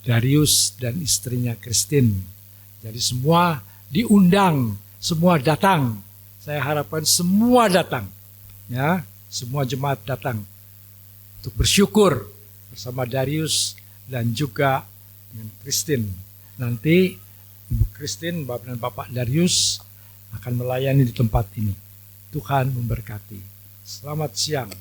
Darius dan istrinya Christine. Jadi semua diundang, semua datang. Saya harapkan semua datang. Ya, semua jemaat datang untuk bersyukur bersama Darius dan juga dengan Christine. Nanti Ibu Christine dan Bapak Darius akan melayani di tempat ini. Tuhan memberkati. Selamat siang.